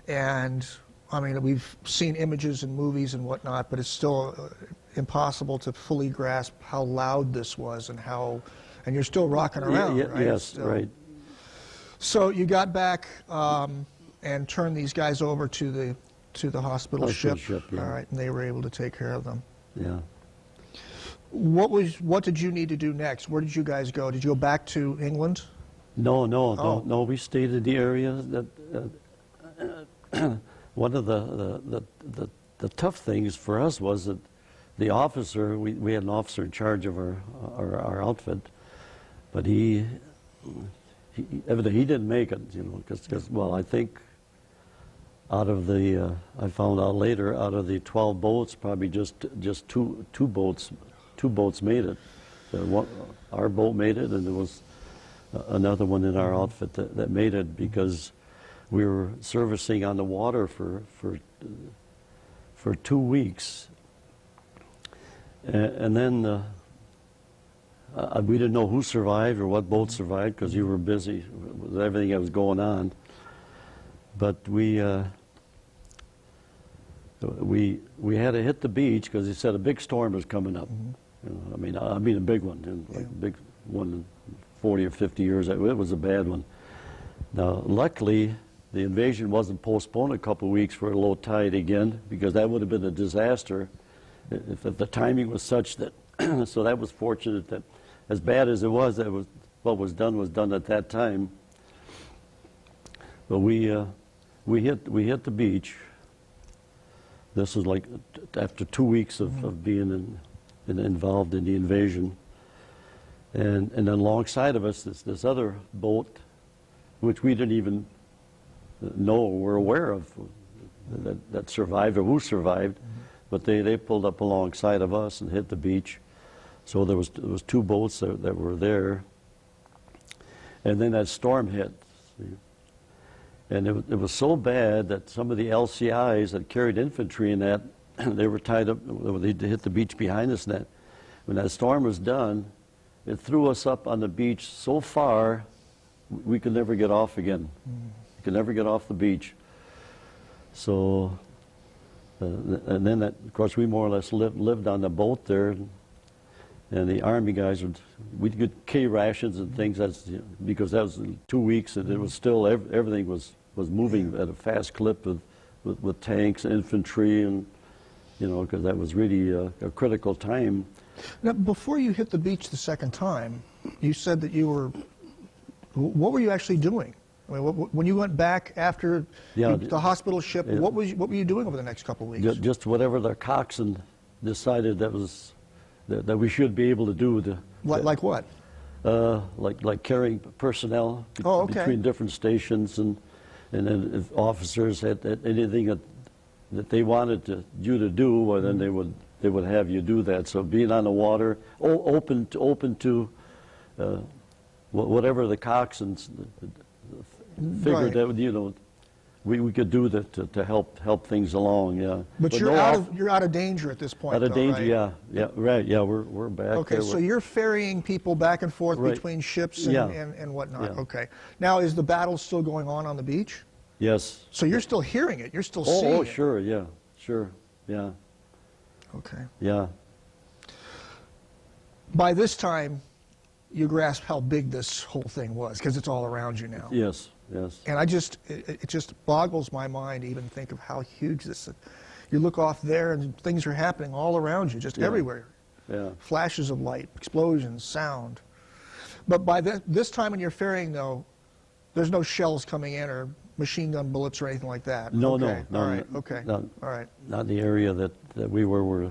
And I mean, we've seen images and movies and whatnot, but it's still impossible to fully grasp how loud this was and you're still rocking around, right? Yes, still. right. So you got back and turned these guys over to the hospital ship. Yeah. All right, and they were able to take care of them. Yeah. What did you need to do next? Where did you guys go? Did you go back to England? No. Oh. We stayed in the area. One of the tough things for us was that the officer, we had an officer in charge of our outfit, but he evidently he didn't make it, you know, because well, I think out of the I found out later, out of the 12 boats, probably just two boats made it. Our boat made it, and there was another one in our outfit that made it, because we were servicing on the water for 2 weeks, and then we didn't know who survived or what boat survived, because you were busy with everything that was going on. But we had to hit the beach because he said a big storm was coming up. You know, I mean a big one, like a big one in 40 or 50 years. It was a bad one. Now, luckily, the invasion wasn't postponed a couple of weeks for a low tide again, because that would have been a disaster if the timing was such that. So that was fortunate that, as bad as it was, what was done at that time. But we hit the beach. This was like after 2 weeks of being involved in the invasion, and then alongside of us this other boat, which we didn't even know or were aware of that survived or who survived, but they pulled up alongside of us and hit the beach. So there was two boats that were there, and then that storm hit. See? And it was so bad that some of the LCIs that carried infantry in that, they were tied up. They hit the beach behind us. And when that storm was done, it threw us up on the beach so far, we could never get off again. We could never get off the beach. So, and then, of course, we more or less lived on the boat there. And the Army guys we'd get K rations and things, because that was 2 weeks, and it was still, everything was moving at a fast clip with tanks, infantry, and, because that was really a critical time. Now, before you hit the beach the second time, you said that what were you actually doing? I mean, when you went back after the hospital ship, what were you doing over the next couple of weeks? Just whatever the coxswain decided that we should be able to do. Like what? Like carrying personnel between different stations, and then if officers had anything that they wanted you to do, well, then they would have you do that. So being on the water, open to whatever the coxswains figured that we could do that to help things along. Yeah. But you're out of danger at this point. Out of danger, right? yeah, right. Yeah, we're back. Okay, so you're ferrying people back and forth between ships and whatnot. Yeah. Okay. Now, is the battle still going on the beach? Yes. So you're still hearing it. You're still seeing it. Oh, sure. Yeah. Sure. Yeah. Okay. Yeah. By this time, you grasp how big this whole thing was, because it's all around you now. Yes. Yes. And it just boggles my mind to even think of how huge this is. You look off there and things are happening all around you, just everywhere. Yeah. Flashes of light, explosions, sound. But by this time when you're ferrying, though, there's no shells coming in or machine gun bullets or anything like that. No, okay. no. All right. Okay. Not, all right. Not the area that we were. Where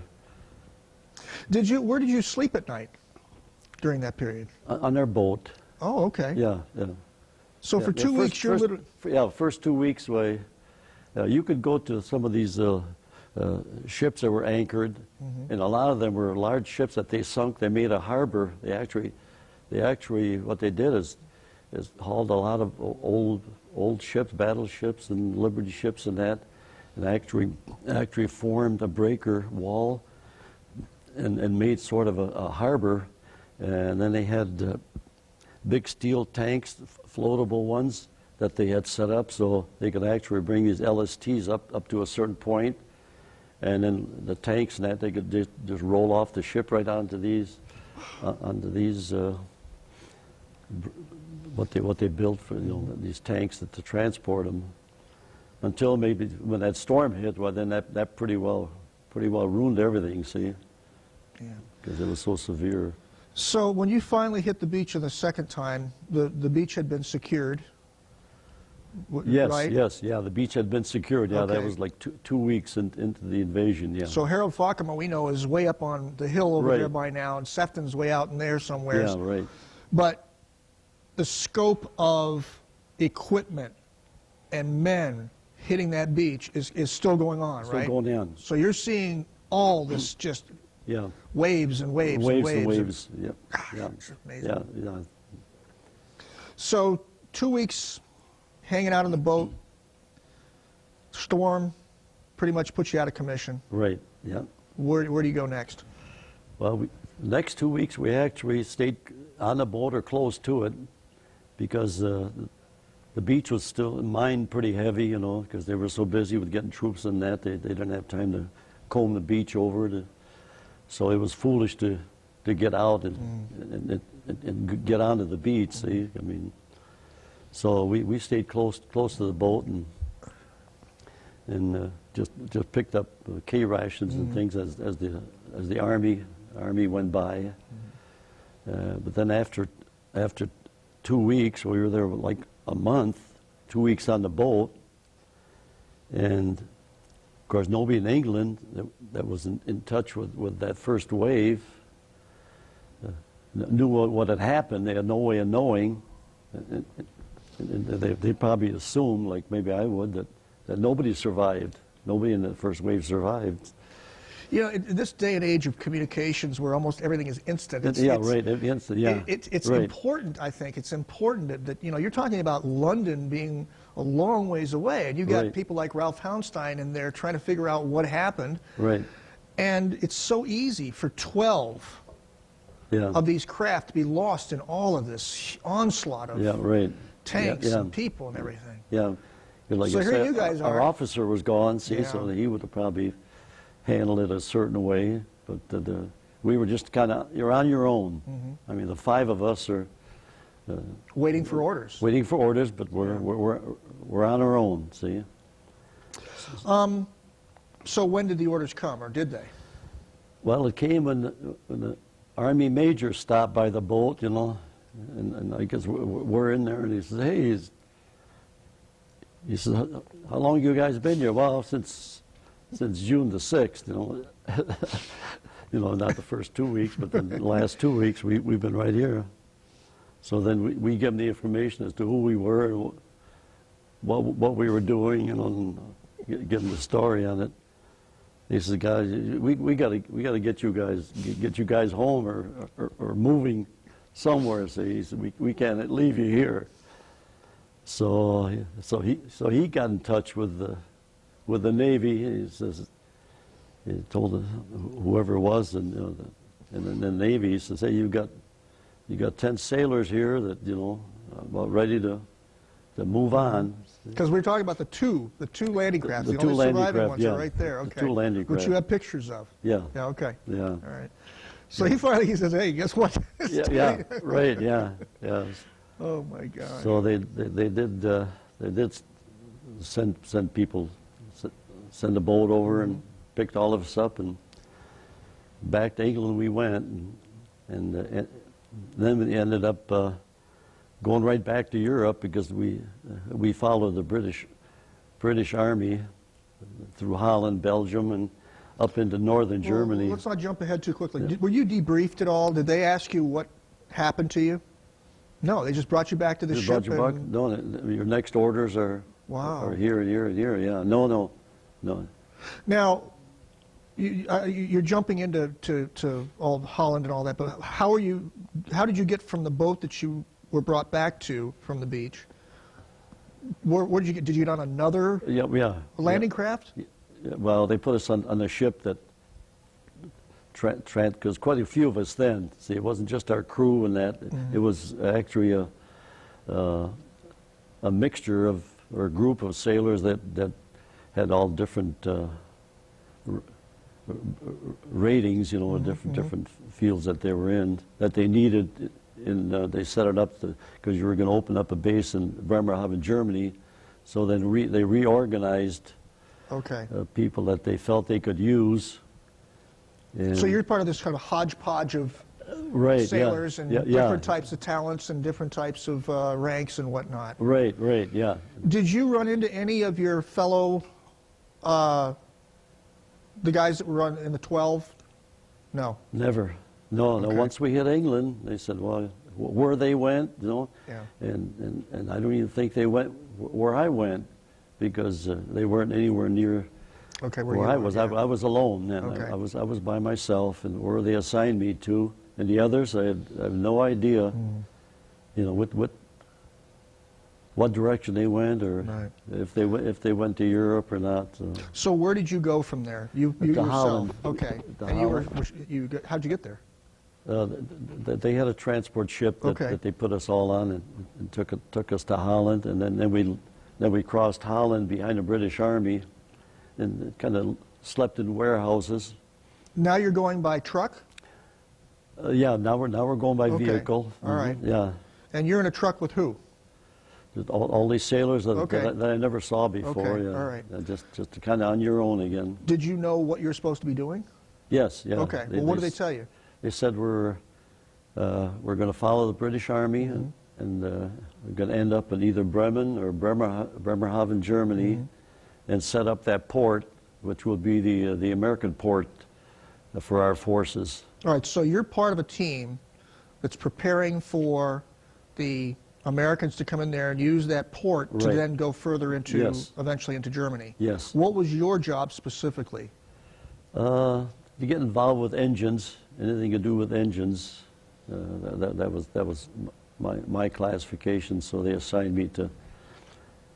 did you sleep at night during that period? On their boat. Oh, okay. Yeah. Yeah. So for 2 weeks, you're literally... First 2 weeks, you could go to some of these ships that were anchored, and a lot of them were large ships that they sunk. They made a harbor. They actually, what they did is hauled a lot of old ships, battleships and liberty ships and that, and actually formed a breaker wall and made sort of a harbor. And then they had big steel tanks, floatable ones, that they had set up so they could actually bring these LSTs up to a certain point, and then the tanks and that, they could just roll off the ship right onto these what they built for these tanks to transport them, until maybe when that storm hit, well, then that pretty well ruined everything. See, because it was so severe. So when you finally hit the beach the second time, the beach had been secured. Yes, right? yes, yeah. The beach had been secured. Yeah, that was like two weeks into the invasion. Yeah. So Harold Falkema, we know, is way up on the hill over there by now, and Sefton's way out in there somewhere. Yeah, right. But the scope of equipment and men hitting that beach is still going on, right? Still going on. So you're seeing all this just waves and waves and waves. And waves. Yeah. Gosh, Yeah. it's amazing. Yeah. So 2 weeks hanging out on the boat, storm pretty much puts you out of commission. Right, yeah. Where do you go next? Well, next 2 weeks we actually stayed on the boat or close to it, because the beach was still mined pretty heavy, because they were so busy with getting troops and that, they didn't have time to comb the beach over. So it was foolish to get out and get onto the beach, see? I mean, so we stayed close to the boat and just picked up K rations and things as the army went by. But then after 2 weeks, we were there like a month, 2 weeks on the boat, and of course nobody in England that was in touch with that first wave knew what had happened. They had no way of knowing. They probably assumed, like maybe I would, that nobody survived. Nobody in the first wave survived. In this day and age of communications where almost everything is instant. It's right. important, I think. It's important that you're talking about London being a long ways away, and you got people like Ralph Hounstein in there trying to figure out what happened. Right. And it's so easy for 12 Yeah. of these craft to be lost in all of this onslaught of Yeah, right. tanks Yeah, and people and everything. yeah. Like So I here said, you guys our are. officer was gone, see, so Yeah. he would have probably handled it a certain way. But we were just kind of, you're on your own. Mm-hmm. I mean, the 5 of us are Waiting for orders. waiting for orders, but we're on our own, see. So when did the orders come, or did they? Well, it came when the Army major stopped by the boat, you know, and I guess we're in there, and he says, hey, he says, how long you guys been here? Well, since June the 6th, you know. You know, not the first 2 weeks, but then the last 2 weeks we've been right here. So then we give them the information as to who we were and what we were doing, you know, and give them the story on it. He says, guys, we got to get you guys home or moving somewhere. So he said, we can't leave you here. So he got in touch with the Navy. He says, he told whoever it was, and you know, and the Navy, he says, hey, you got 10 sailors here that, you know, about ready to move on. Because we were talking about the two landing crafts. The The two only landing surviving craft, ones yeah. are right there. The Okay. two landing Which craft. you have pictures of. Yeah. Yeah. Okay. Yeah. All right. So he finally says, "Hey, guess what?" Yeah. Right. Yeah. Yeah. Oh my God. So they did send people, send a boat over and picked all of us up, and back to England we went, and then we ended up going right back to Europe because we followed the British Army through Holland, Belgium, and up into northern Germany. Let's not jump ahead too quickly. Yeah. Were you debriefed at all? Did they ask you what happened to you? No, they just brought you back to the They ship. brought you back? No, your next orders are here and here and here. Yeah, no. Now, you're jumping into to all Holland and all that, but how did you get from the boat that you were brought back to from the beach? Where did you get? Did you get on another landing craft? Yeah, well, they put us on a ship that, because quite a few of us then, see, it wasn't just our crew and that, it was actually a mixture of, or a group of sailors that had all different ratings, you know, different fields that they were in, that they needed. They set it up because you were going to open up a base in Bremerhaven, Germany. So then they reorganized people that they felt they could use. And So you're part of this kind of hodgepodge of sailors and different types of talents and different types of ranks and whatnot. Right, yeah. Did you run into any of your fellow, the guys that were in the 12? No. Never. No. Once we hit England, they said, well, where they went, you know, and I don't even think they went where I went, because they weren't anywhere near where I was. Yeah. I was alone. I was by myself, and where they assigned me to, and the others, I have no idea, you know, what direction they went, or if they went to Europe or not. So where did you go from there? You to yourself. Holland. Okay. To And Holland. how'd you get there? They had a transport ship that they put us all on, and took us to Holland, and then we crossed Holland behind the British Army, and kind of slept in warehouses. Now you're going by truck? Yeah, now we're going by vehicle. All right. Yeah. And you're in a truck with who? All these sailors that I never saw before. Okay. Yeah. All right. Just kind of on your own again. Did you know what you're supposed to be doing? Yes. Yeah. Okay. Well, what did they tell you? They said we're going to follow the British Army, and we're going to end up in either Bremen or Bremerhaven, Germany, and set up that port, which will be the American port for our forces. All right. So you're part of a team that's preparing for the Americans to come in there and use that port to then go further into eventually into Germany. Yes. What was your job specifically? To get involved with engines, anything to do with engines. That was my classification. So they assigned me to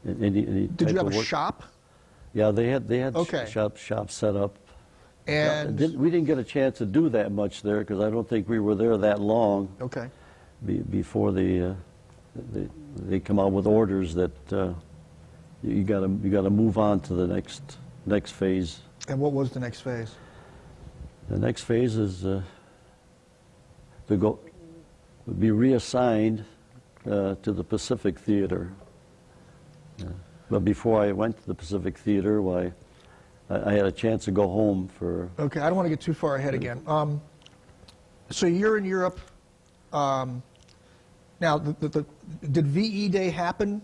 any Did you have of a work. shop? Yeah, they had shop set up. And we didn't get a chance to do that much there because I don't think we were there that long okay. before they come out with orders that you got to move on to the next phase. And what was the next phase? The next phase is to be reassigned to the Pacific Theater. But before I went to the Pacific Theater, why, I had a chance to go home for... Okay, I don't want to get too far ahead again. So you're in Europe. Now, did VE Day happen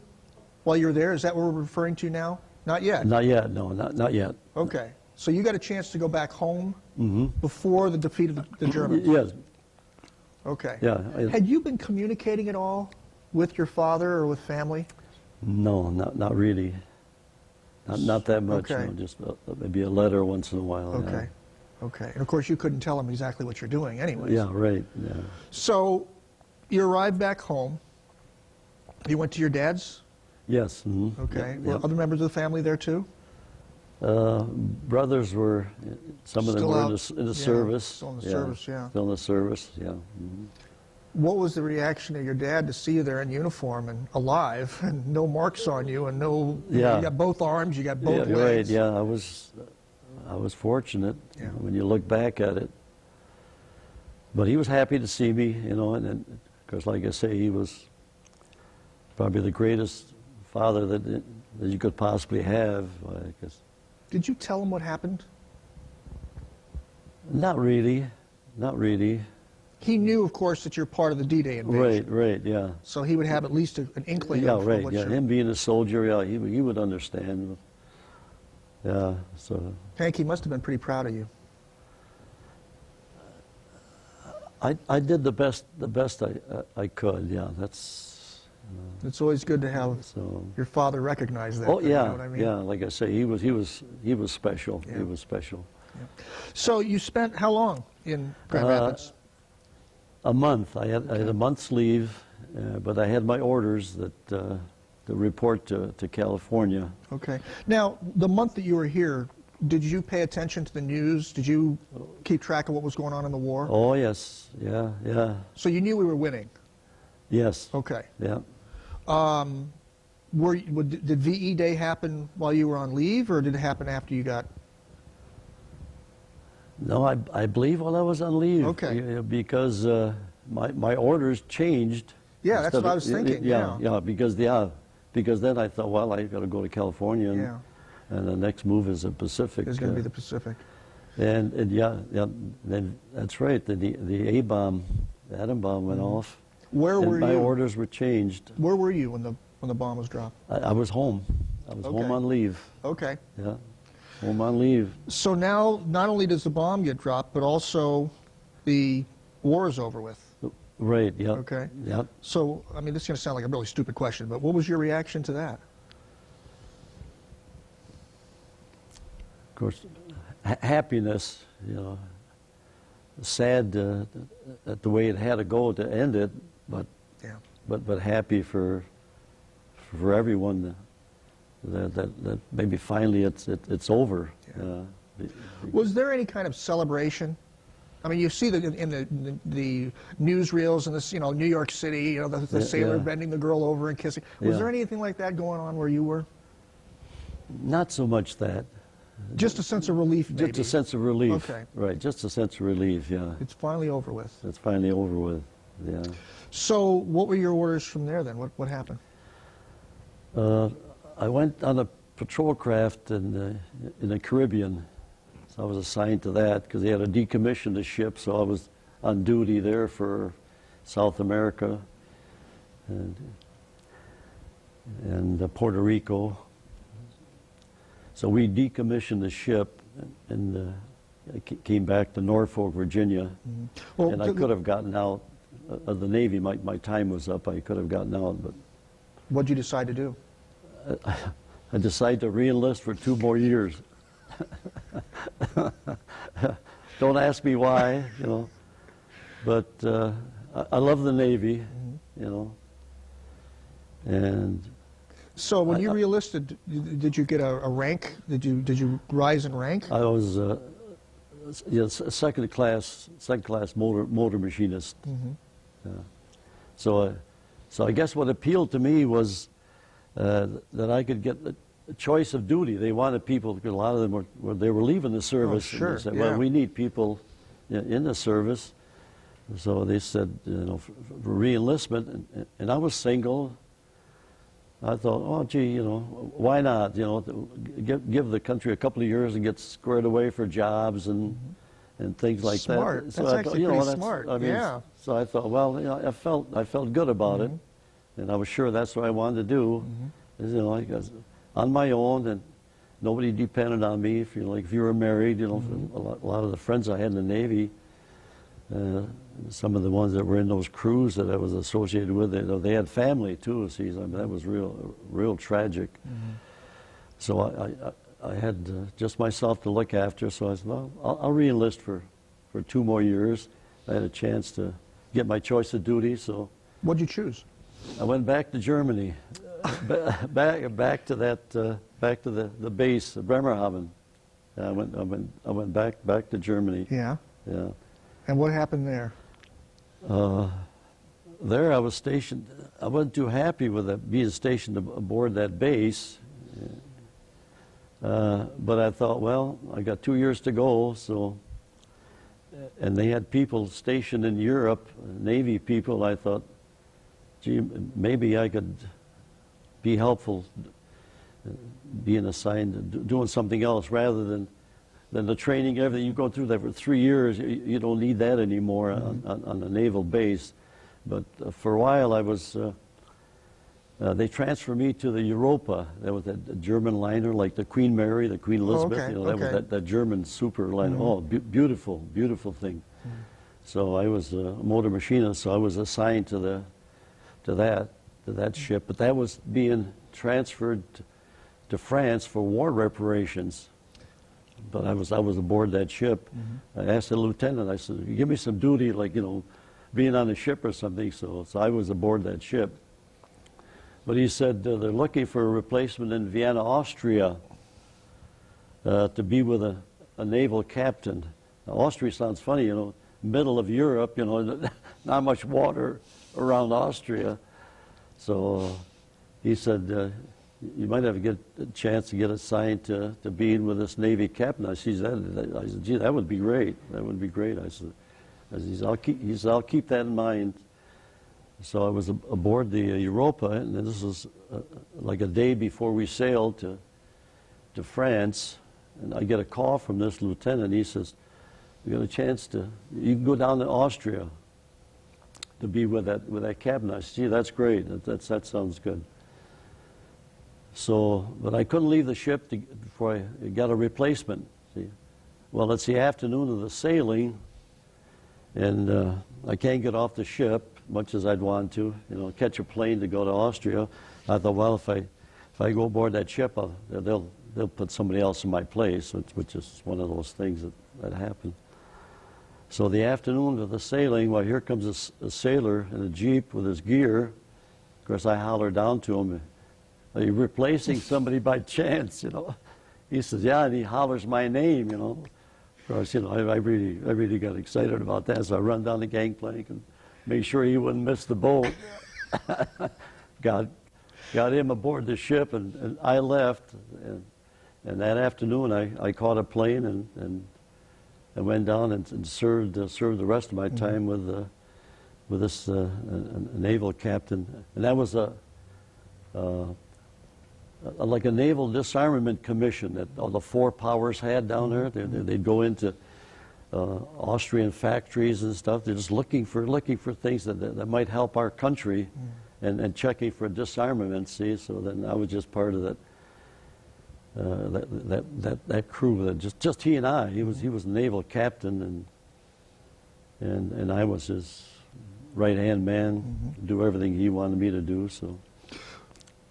while you were there? Is that what we're referring to now? Not yet? Not yet, no, not yet. Okay. So you got a chance to go back home before the defeat of the Germans? Yes. Okay. Yeah. Had you been communicating at all with your father or with family? No, not really. Not that much. Okay. No, just maybe a letter once in a while. Okay. Yeah. Okay. And of course, you couldn't tell him exactly what you're doing anyways. Yeah, right. Yeah. So you arrived back home. You went to your dad's? Yes. Okay. Yep, Were yep. other members of the family there too? Brothers were, some of them Still were out? in the Yeah, service. still in the service, yeah. Still in the service, yeah. What was the reaction of your dad to see you there in uniform and alive and no marks on you and no, Yeah. you got both arms, you got both Yeah, legs? right, yeah, I was fortunate Yeah. when you look back at it. But he was happy to see me, and of course, like I say, he was probably the greatest father that you could possibly have. I guess. Did you tell him what happened? Not really, not really. He knew, of course, that you're part of the D-Day invasion. Right, yeah. So he would have at least an inkling Yeah, of right, what yeah. you're... Him being a soldier, yeah, he would understand. Yeah, so... Hank, he must have been pretty proud of you. I did the best I could, yeah, that's... It's always good to have So... your father recognize that. Oh, you yeah, know what I mean? yeah, like I say, he was special, Yeah. he was special. Yeah. So you spent how long in Grand Rapids? A month. I had a month's leave, but I had my orders that to report to California. Okay. Now, the month that you were here, did you pay attention to the news? Did you keep track of what was going on in the war? Oh, yes, yeah. So you knew we were winning? Yes. Okay. Yeah. Did VE Day happen while you were on leave, or did it happen after you got... No, I believe while I was on leave. Okay. Because my orders changed. Yeah, that's what I was thinking. Yeah, because then I thought, well, I got to go to California, and the next move is the Pacific. It's going to be the Pacific. And yeah, then that's right. The A bomb, the atom bomb went off. Where were my you? orders were changed. Where were you when the bomb was dropped? I was home. I was home on leave. Okay. Yeah, home on leave. So now, not only does the bomb get dropped, but also the war is over with. Right. Yeah. Okay. Yeah. So, I mean, this is going to sound like a really stupid question, but what was your reaction to that? Of course, happiness. Sad at the way it had to go to end it, but happy for everyone that maybe finally it's over. Yeah. Was there any kind of celebration? I mean, you see that in the newsreels in this, New York City, the sailor bending the girl over and kissing. Was there anything like that going on where you were? Not so much that. Just a sense of relief, maybe. Just a sense of relief. Okay. Right, just a sense of relief, yeah. It's finally over with. It's finally over with, yeah. So what were your orders from there then? What happened? I went on a patrol craft in the Caribbean. So I was assigned to that because they had to decommission the ship, so I was on duty there for South America and Puerto Rico. So we decommissioned the ship and came back to Norfolk, Virginia. Mm-hmm. Well, and I could have gotten out of the Navy. My time was up. I could have gotten out, but... What did you decide to do? I decided to re-enlist for 2 more years. Don't ask me why, But I love the Navy, And... So when you re-enlisted, did you get a rank? Did you rise in rank? I was yes, a second class motor machinist. So, so I guess what appealed to me was that I could get a choice of duty. They wanted people, because a lot of them were leaving the service. Oh, sure, and they said, yeah. well, we need people in the service. So they said, you know, for re-enlistment, and I was single. I thought, oh, gee, you know, why not? You know, give the country a couple of years and get squared away for jobs and things like Smart. that. So that's actually you know, pretty smart. I mean, yeah. So I thought, well, you know, I felt good about it, and I was sure that's what I wanted to do. You know, I was on my own, and nobody depended on me. If you were married, you know, a lot of the friends I had in the Navy. Some of the ones that were in those crews that I was associated with, they had family too. See, I mean, that was real tragic. So I had just myself to look after. So I said, well, I'll re-enlist for 2 more years. I had a chance to get my choice of duty. So What'd you choose? I went back to Germany, back to the base, Bremerhaven. I went back to Germany. Yeah. Yeah. And what happened there? There I was stationed. I wasn't too happy with being stationed aboard that base. But I thought, well, I got 2 years to go, so, and they had people stationed in Europe, Navy people. I thought, gee, maybe I could be helpful being assigned, doing something else rather than the training, everything. You go through that for 3 years, you don't need that anymore on a naval base. But for a while I was, they transferred me to the Europa. That was that German liner, like the Queen Mary, the Queen Elizabeth. okay, You know, that was that German super liner. Oh, beautiful, beautiful thing. So I was a motor machinist, so I was assigned to that ship. But that was being transferred to France for war reparations. But I was aboard that ship. I asked the lieutenant, I said, give me some duty, like, you know, being on the ship or something. So I was aboard that ship. But he said they're looking for a replacement in Vienna, Austria, to be with a naval captain. Now, Austria sounds funny, you know, middle of Europe, you know, not much water around Austria. So he said, you might have a chance to get assigned to being with this Navy captain. I said, gee, that would be great. That would be great. I said, I'll keep that in mind. So I was aboard the Europa, and this was like a day before we sailed to France. And I get a call from this lieutenant. He says, you got a chance you can go down to Austria to be with that captain. I said, gee, that's great. That sounds good. So, but I couldn't leave the ship before I got a replacement. See, well, it's the afternoon of the sailing, and I can't get off the ship much as I'd want to. You know, catch a plane to go to Austria. I thought, well, if I go aboard that ship, they'll put somebody else in my place, which is one of those things that happen. So the afternoon of the sailing, well, here comes a sailor in a jeep with his gear. Of course, I holler down to him, are you replacing somebody by chance, you know? He says, yeah, and he hollers my name, you know. Of course, you know, I really got excited about that, so I run down the gangplank and made sure he wouldn't miss the boat. got him aboard the ship, and I left. And that afternoon, I caught a plane and I went down and served the rest of my time with this naval captain. And that was like a naval disarmament commission that all the 4 powers had down there. They'd go into Austrian factories and stuff. They're just looking for things that might help our country, and checking for disarmament. See, so then I was just part of that crew. That just he and I. He was a naval captain, and I was his right-hand man. Do everything he wanted me to do. So.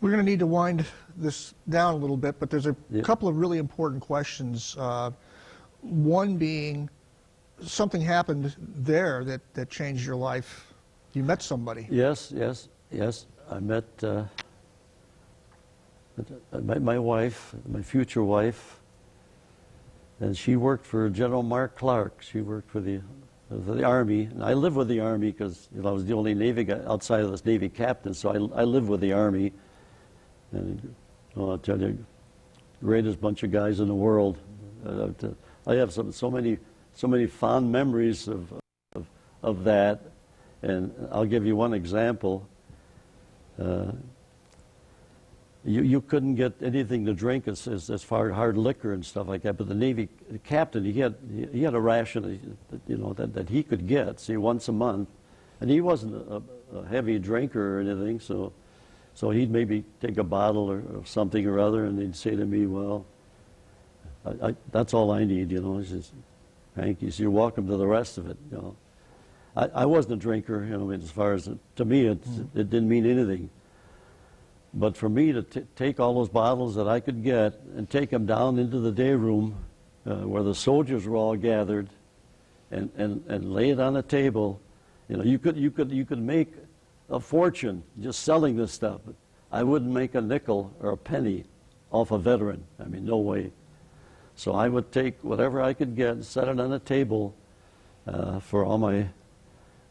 We're going to need to wind this down a little bit, but there's a couple of really important questions. One being, something happened there that changed your life. You met somebody. Yes. I met my wife, my future wife. And she worked for General Mark Clark. She worked for the Army. And I lived with the Army because I was the only Navy guy outside of this Navy captain, so I lived with the Army. And I'll tell you, greatest bunch of guys in the world. I have so many fond memories of that. And I'll give you one example. You couldn't get anything to drink as far as hard liquor and stuff like that. But the Navy captain, he had a ration, that he could get, see, once a month, and he wasn't a heavy drinker or anything. So he'd maybe take a bottle or something or other, and he'd say to me, "Well, that's all I need." He says, "Hank," he says, "you're welcome to the rest of it." I wasn't a drinker, as far as to me, it didn't mean anything. But for me to take all those bottles that I could get and take them down into the day room where the soldiers were all gathered and lay it on a table, you could make a fortune just selling this stuff. But I wouldn't make a nickel or a penny off a veteran. I mean, no way. So I would take whatever I could get and set it on a table for all my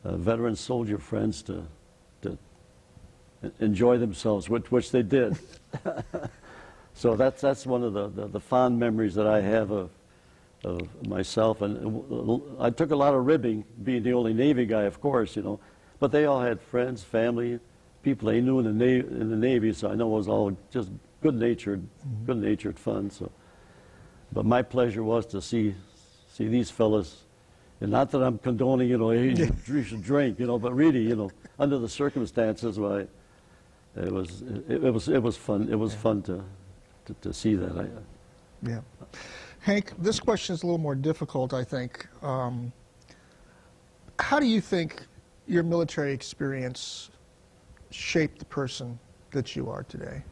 veteran soldier friends to enjoy themselves, which they did. So that's one of the fond memories that I have of myself. And I took a lot of ribbing, being the only Navy guy, of course, But they all had friends, family, people they knew in the Navy. So I know it was all just good-natured fun. So, but my pleasure was to see these fellas. And not that I'm condoning, hey, you should drink, but really, under the circumstances, it was fun. It was fun to see that. Yeah, Hank, this question is a little more difficult, I think. How do you think your military experience shaped the person that you are today?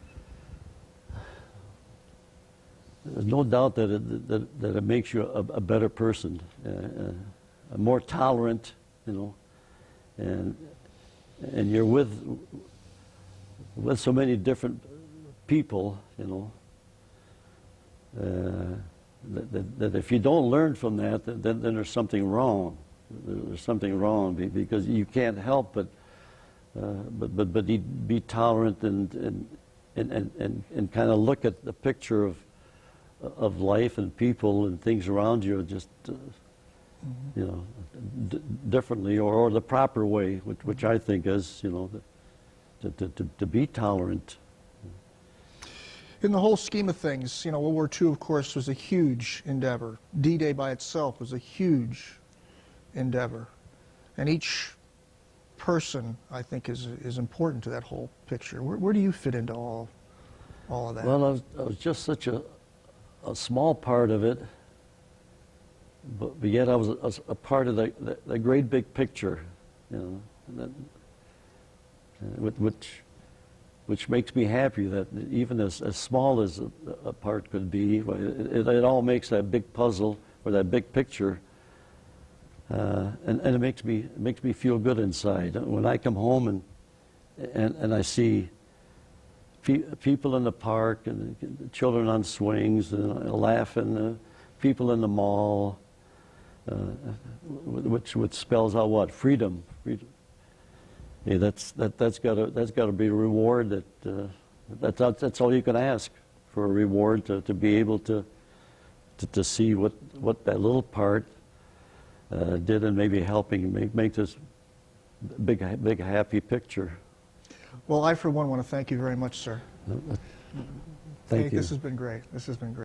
There's no doubt that it makes you a better person, more tolerant, and you're with so many different people, that if you don't learn from that, then there's something wrong. There's something wrong because you can't help but be tolerant and kind of look at the picture of life and people and things around you just differently or the proper way, which I think is to be tolerant. In the whole scheme of things, World War II, of course, was a huge endeavor. D-Day by itself was a huge endeavor. And each person, I think, is important to that whole picture. Where do you fit into all of that? Well, I was just such a small part of it, but yet I was a part of the great big picture, which makes me happy that even as small as a part could be, it all makes that big puzzle or that big picture, and it makes me feel good inside. When I come home and I see people in the park and children on swings and laughing, people in the mall, which spells out what? Freedom. Yeah, that's got to be a reward. That's all you can ask for, a reward to be able to see what that little part did, and maybe helping make this big happy picture. Well, I for one want to thank you very much, sir. Thank you. This has been great. This has been great.